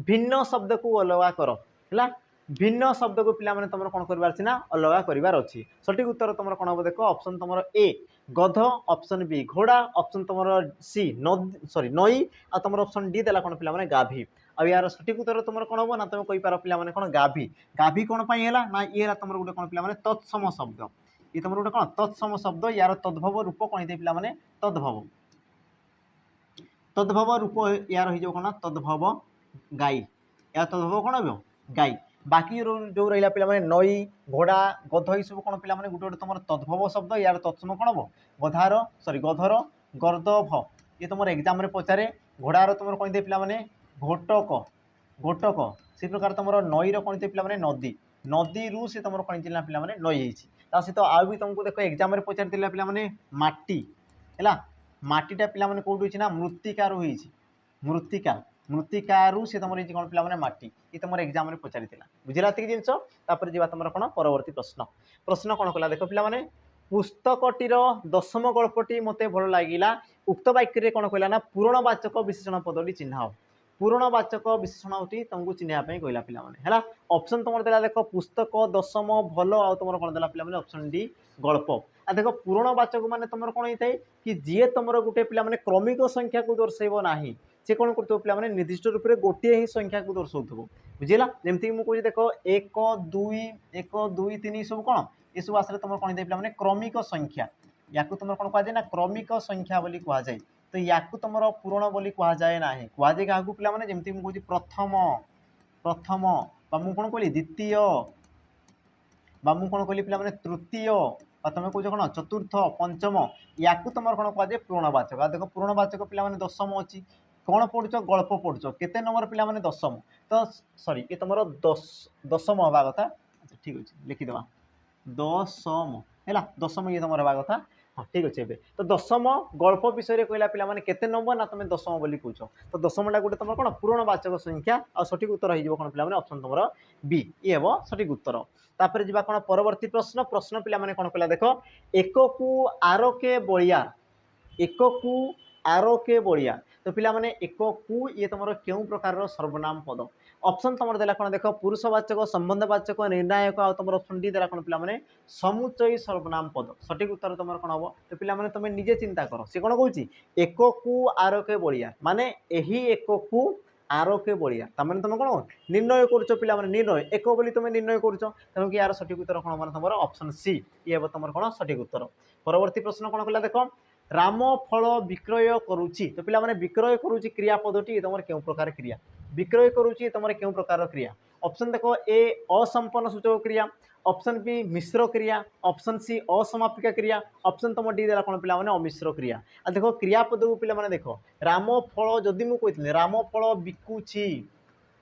भिन्न शब्द को अलग कर है भिन्न शब्द को पिला तुम कौन कर ना अलग करार अच्छी सठिक उत्तर तुम कौन हम देख ऑप्शन तुम ए गध ऑप्शन बी घोड़ा ऑप्शन तुम सी नदी सॉरी नई आ तुम ऑप्शन डी देला कौन पिला गाभी आ यार सठिक उत्तर तुम कौन हम ना तुम कहींपार पिला कौन गाभी गाभी कौन है ना ये तुम गोटे कौन पिला तत्सम शब्द ये तुम गोटे कौन तत्सम शब्द यार तद्भव रूप कौन है पिला तद्भव तद्भव रूप यार हो कौन तद्भव गाई या तद्भव कौन हो गाई बाकी जो रहा पे नई घोड़ा गध ये सब कौन पे गोटे गोटे तुम तद्भव शब्द यार तत्सम कौन हम गधार सॉरी गधर गर्दभ ये तुम एग्जाम पचारे घोड़ार तुम कौन थे पे घोटक घोटक से प्रकार तुम नईर कौन थे पे नदी नदी रु से तुम कौन पे नई सहित आ भी तुमको देख एग्जाम पचार पे माटी है माटीटा पिला कौटी ना मृत्तिकार मृत्तिका मृत्तिकारु से तुम कौन पिला माटी ये तुम एग्जाम पचार बुझेगा जिन जा तुम कौन परवर्ती प्रश्न प्रश्न कौन कला देख पे पुस्तकटीर दशम गल्पटी मत भल लगिला उक्त वाक्य कौन कहला ना पूरणवाचक विशेषण पदटी चिन्ह पूरणवाचक विशेषण तुमको चिन्हवाई कहला पे ऑप्शन तुम देला देख पुस्तक दशम भल आ तुम कौन देला पे ऑप्शन डी गल्प आ देख पूरणवाचक मान तुम कौन होता है कि जी तुम गोटे पे क्रमिक संख्या को दर्शेब ना से कौन कर पे निर्दिष्ट रूप से गोटे ही संख्या को दर्शाऊ बुझेगा जमीक मुझे देख 1 2 3 सब कौन ये सब आसले तुम कौन पे क्रमिक संख्या या तुम कौन कहुए ना क्रमिक संख्या बोली कहुए तो या तुम पूरण बोली कहुए ना कहुए क्या पे जमी मुझे प्रथम प्रथम मुझे कौन कहली द्वितीय मुझे कौन कहली पे तृतीय तुम कौच कौन चतुर्थ पंचम या तुम कौन कहुए पूरणवाचक देख पूरणवाचक पे दशम अच्छी कौन पढ़ुच गल्प पढ़ुच केते नंबर पे दशम तो सॉरी ये तुम दशम हवा कथा अच्छा ठीक अच्छे लिखिदेवा दशम है दशम ये तुम हवा कथा हाँ ठीक अच्छे ए तो दशम गल्प विषय कहला पे केते नंबर ना तुम दशम बोली कौच तो दशमटा गोटे तुम कौन पूर्णवाचक संख्या आ सठिक उत्तर हो कौन पे ऑप्शन तुम बी ये हम सठिक उत्तर तापर जी कौन परवर्ती प्रश्न प्रश्न पे कौन कहला देख एक को आरके बलिया एक को आरके बलिया तो पिला माने एक को ये तुम क्यों प्रकार सर्वनाम पद ऑप्शन तुम देला कौन देख पुरुषवाचक संबंधवाचक निर्णायक आ तुम ऑप्शन डी देला कौन पिला माने समुच्चय सर्वनाम पद सठिक उत्तर तुम कौन हम तो पिला माने तुम निजे चिंता कर सी कौन कहूँ एक को आरके बलिया माने यही एक को आरके बलिया तमें तुम कौन निर्णय कर पे निर्णय एक बोली तुम निर्णय कर तेणुक यार सठिक उत्तर कौन मान तुम ऑप्शन सी ये तुम कौन सठिक उत्तर परवर्ती प्रश्न कौन कहला देख राम फल विक्रय करुच्ची तो पिला माने विक्रय करुच्ची क्रियापदटी तुम क्यों प्रकार क्रिया विक्रय करुच्ची तुम क्यों प्रकार क्रिया ऑप्शन देखो ए असंपन्न सूचक क्रिया ऑप्शन बी मिश्र क्रिया ऑप्शन सी असमापिका क्रिया ऑप्शन तुम डी देला कौन पे अमिश्र क्रिया आ देखो क्रियापद को पे देख राम फल जदि मुझे राम फल बिकुची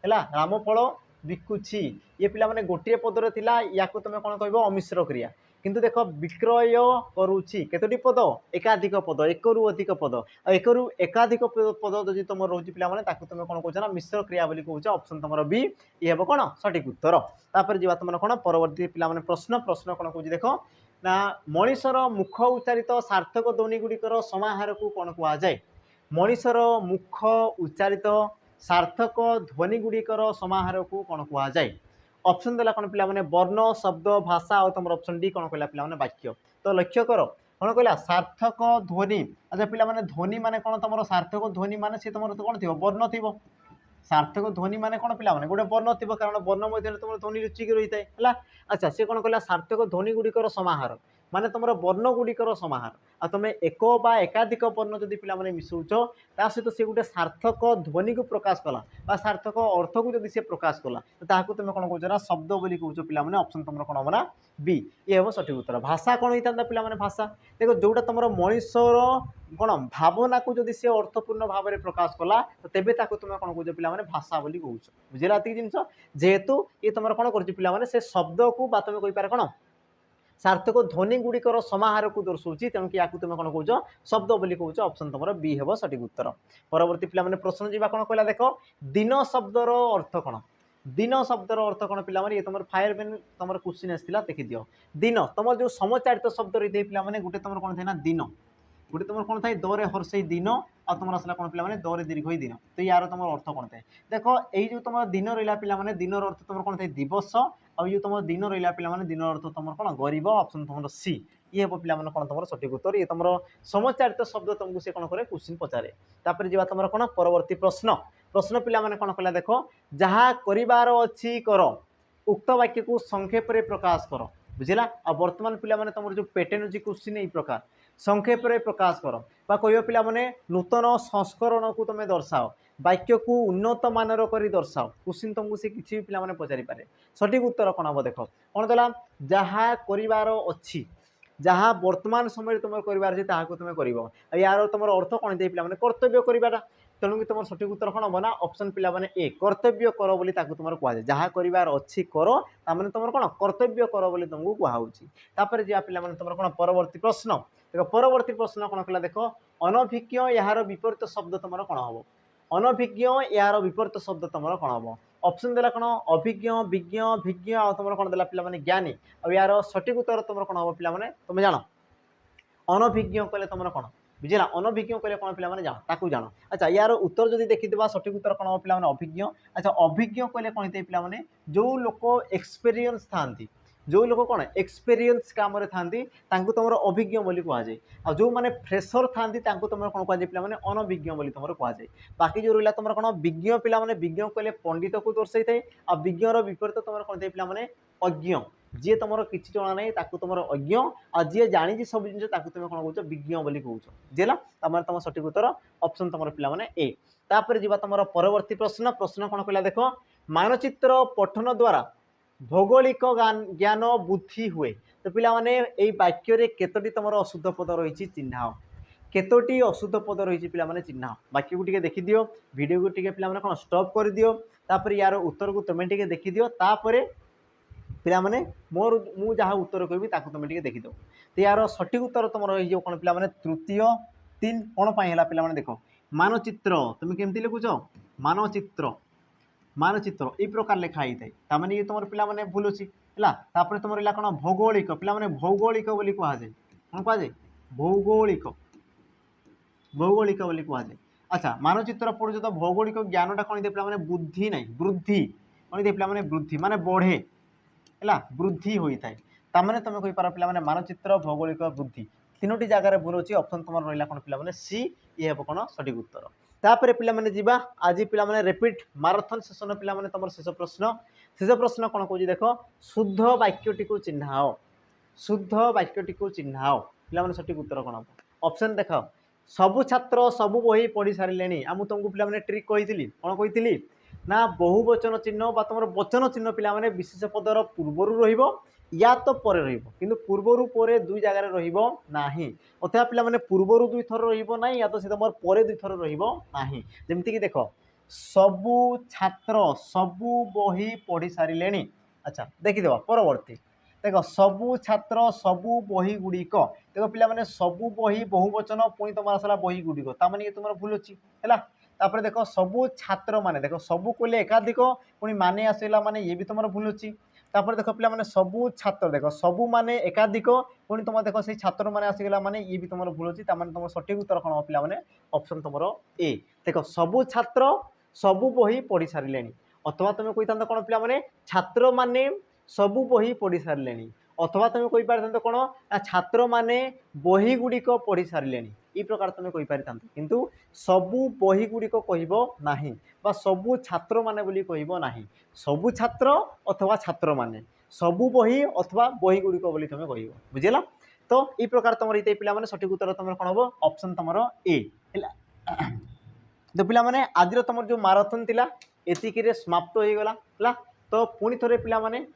है राम फल बिकुची ये पिला माने गोटे पदर थिला या तुम कौन कह अमिश्र क्रिया किंतु देख विक्रय करुच्ची केतोटी पद एकाधिक पद एक रु अधिक पद एक रु एकाधिक पद जदि तुम रोचे पे तुम कौन कौन मिश्र क्रिया बोली कौच ऑप्शन तुम बी ये हम कौन सठिक उत्तर तापर जी तुम कौन परवर्ती पे प्रश्न प्रश्न कौन कौच देख ना मनीषर मुख उच्चारित सार्थक ध्वनि गुड़िकर समाहार को कौन कहुए मनीषर मुख उच्चारित सार्थक ध्वनि गुड़िकर समाहार को कौन कहुए ऑप्शन देला कौन पे वर्ण शब्द भाषा और तुम ऑप्शन डी कौन कहला पे वाक्य तो लक्ष्य कर कौन कहला सार्थक ध्वनि अच्छा पे ध्वनि माने कौन तुम सार्थक ध्वनि माने सी तुम कौन थी वर्ण थी सार्थक ध्वनि माने कौन पे गोटे वर्ण थी कारण वर्ण मध्य तुम ध्वनि लुचिक रही है अच्छा सी कौन कहला सार्थक ध्वनि गुड़िकर समाहार माने तुम वर्ण गुड़िकर समाहार आ तुम एक बा एकाधिक वर्ण जदि पे मिसौच ता सहित सी गोटे सार्थक ध्वनि को प्रकाश कला सार्थक अर्थ को जब सी प्रकाश कला तो तुम कौन कौच ना शब्द बोली कौच पे ऑप्शन तुम कौन हम ना बी ये हम सठिक उत्तर भाषा कौन होता पे भाषा देखो जोटा तुम मनीषर कौन भावना को जब सी अर्थपूर्ण भाव में प्रकाश कला तो तेबे तुम कौन कौच पे भाषा बोली कौच बुझेगा ये जिन जेहेतु ये तुम कौन कर से शब्द को तुम कहीपर कौन सार्थक ध्वनि गुड़िकर समाहार को दर्शाऊँगी तेणुक या तुम कौन कौच शब्द बोली कौच ऑप्शन तुम बी हम सठिक उत्तर परवर्ती पे प्रश्न जी कौन कहला देख दिन शब्दर अर्थ कौन दिन शब्दर अर्थ कौन पे ये तुम फायर पेन तुम क्वेश्चन आसाला देखी दियो दिन तुम जो समचारित शब्द रही पे गोटे तुम कौन थे ना दिन गोटे तुम कौन थाए दौरे हर्षई दिन आ तुम आसला कौन पे दौरे दीर्घ दिन तो यार तुम अर्थ कौन थाए देख यही जो तुम दिन रहा पे दिन अर्थ तुम कौन थाए दिवस और ये तुम दिन रहा पे दिन अर्थ तुम कौन गरीब ऑप्शन तुम सी ये हम पे कौन तुम सठिक उत्तर ये तुम समचारित शब्द तुमको सी कौन करे क्वेश्चन पचारे तापर जी तुम कौन परवर्ती प्रश्न प्रश्न पे कौन कहला देख जहाँ करार अच्छी कर उक्त वाक्य को संक्षेप में प्रकाश कर बुझेगा आ बर्तमान पे तुम जो पैटर्न अच्छी क्वेश्चन यही प्रकार संक्षेप में प्रकाश कर कह पे नूतन संस्करण को तुम दर्शाओ वाक्य को उन्नत मानर कर दर्शाओ क्वेश्चन तुमको सी किसी भी पे पचारि पारे सठिक उत्तर कौन हम देख कौन देला जहाँ करार अच्छी जहाँ वर्तमान समय तुम करार तुम कर यार तुम अर्थ कौन पे कर्तव्य कराटा तेणुक तुम सठिक उत्तर कौन हम ना ऑप्शन पे ए कर्तव्य कर बोली तुम कहुए जहाँ करार अच्छी कर ताने तुम कौन कर्तव्य कर बोली तुमको कहुच्छी जी पे तुम कौन परवर्ती प्रश्न देख परवर्ती प्रश्न कौन कहला देख अनभिज्ञ यार विपरीत शब्द तुम कौन हम अनभिज्ञ यार विपरीत शब्द तुम कौन हम ऑप्शन देला कौन अभिज्ञ विज्ञ भिज्ञ आ तुम कौन देला पे ज्ञानी और यार सठिक उत्तर तुम कौन हम पे तुम जान अनभिज्ञ कहले तुम कौन बुझेगा अनभिज्ञ कहले कौन पे जान ताकू जान अच्छा यार उत्तर जब देखीदा सठिक उत्तर कौन हम पे अभिज्ञ अच्छा अभिज्ञ कहले कौन होते पे जो लोक एक्सपीरियंस था जो लोक कौन एक्सपीरियंस काम था तुम अभिज्ञ बोली कहुए आ जो मैंने फ्रेशर था तुम कौन कहुए पे अनभिज्ञ बोली तुम कहुए बाकी जो रहा तुम कौन विज्ञ पे विज्ञ कहले पंडित को दर्शाई थाए आ विज्ञर विपरीत तुम कौन थे पे अज्ञ जी तुम किसी जना नहीं तुम अज्ञ आ जी जानी सब जिन तुम कौन कौच विज्ञ बोली कौच बुझेगा तमें तुम सठिक उत्तर ऑप्शन तुम पे ए तापर जी तुम परवर्ती प्रश्न प्रश्न कौन कहला देख मानचित्र पठन द्वारा भौगोलिक ज्ञान बुद्धि हुए तो पिलाने यही वाक्य केतोटी तुम अशुद्ध पद रही चिन्ह केतोटी अशुद्ध पद रही पे चिन्ह वाक्य को देखी दियो वीडियो को पे कौन स्टॉप कर दियो तापर यार उत्तर को तुम्हें देखी दियो तापर पिला माने मोर मु जहाँ उत्तर कहबी ताकू तुम टिके देखिदो। तो यार सठिक उत्तर तुम रही कौन पिला माने तृतीय 3 कौन पाई हला पिला माने देखो मानचित्र तुम केमती लिखुच मानचित्र मानचित्र ये प्रकार लिखा ही थाए तामाने ये तुम पिला माने भूल अछि हला तापर तुम रहा कौन भौगोलिक पिला माने भौगोलिक बोली कहा जाए कौन कहा जाए भौगोलिक भौगोलिक बोली कहा जाए। अच्छा मानचित्र पढ़ुछ तो भौगोलिक ज्ञानटा कौन दे पिला माने बुद्धि नहीं वृद्धि कौन दे पिला माने वृद्धि माने बढ़े है वृद्धि होता है ताने तुम कही पार पे मानचित्र भौगोलिक वृद्धि तीनोटी जगार भूल अच्छी ऑप्शन तुम रहा कौन पे सी ये हे कौन सठिक उत्तर। तापर पे जा आज पे रिपीट माराथन सेसन पे तुम शेष प्रश्न कौन कौन देख शुद्ध वाक्यटी को चिन्हाओ शुद्ध वाक्यटी को चिन्हाओ पे सठिक उत्तर कौन हम ऑप्शन देख सबु छात्र सबु बही पढ़ी सारे आम तुमको पे ट्रिक कही कौन कही ना बहुवचन चिन्ह बा तुम वचन चिन्ह पे विशेष पदर पूर्वर रहिबो या तो पर रहिबो किंतु पूर्वर पर दुई जगार रहिबो नाही अथवा पे पूर्वर दुई थर रहिबो नाही या तो से तुम पर दुई थर रहिबो नाही जेमति कि देख सबु छात्र सबु बही पढ़ी सारे। अच्छा देखिदेव परवर्ती देख सबु छात्र सबु बही गुड़िक देख पे सबु बही बहुवचन पुणी तुम आसला बही गुड़िक ताने तुम भूल अच्छी है तापर देख सबु छात्र माने देख सबु कहले एकाधिक पुणी माने आसला माने ये भी तुम भूल अच्छी तापर देख पे सबु छात्र देख सबु माने एकाधिक पुणी तुम देख से छात्र माने आसीगला माने ये भी तुम भूल अच्छी तुम सठिक उत्तर कौन पे ऑप्शन तुम ए देख सबु छात्र सबु बही पढ़ी सारे अथवा तुम कही था कौन पे छात्र माने सबु बही पढ़ी सारे अथवा तुम कही पार कौन छात्र माने बही गुड़िक पढ़ी सारे ये प्रकार तुम कही पारि किंतु सबु बही गुड़िक कहबो नाही बा सबु छात्र माने बोली कहबो नाही सबु छात्र अथवा छात्र माने सबु बही अथवा बही गुड़िक बोली तुम कहबो बुझिला। तो ये प्रकार तुम ये पिला माने सठिक उत्तर तुम कौन हम ऑप्शन तुम ए तो पिला माने आज तुम जो माराथन थिला एतिक समाप्त हो गला है। तो पुणी थे पे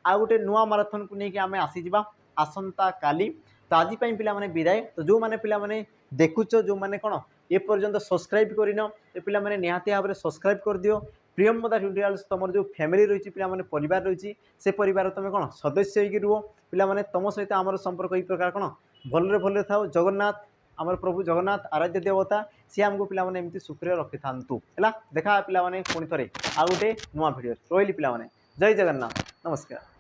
आ गोटे नुआ माराथन को लेकिन आम आसीजा आसंता काली। तो आज पे विदाय। तो जो मैंने पे देखुच जो मैंने कौन ए पर्यंत सब्सक्राइब करन पे निहाती भाव में सब्सक्राइब कर दियो। प्रियमदा ट्यूटोरियल्स तुम जो फैमिली रही पे परिवार रही से परिवार तुम कौन सदस्य होगी रुह पे तुम सहित आम संपर्क ये प्रकार कौन भलरे भलरे था। जगन्नाथ आमर प्रभु जगन्नाथ आराध्य देवता सी आमको पे एमती सुखरे रखी था है। देखा पे पुणी थे आ गोटे नुआ भिडियो रही पे जय जगन्नाथ नमस्कार।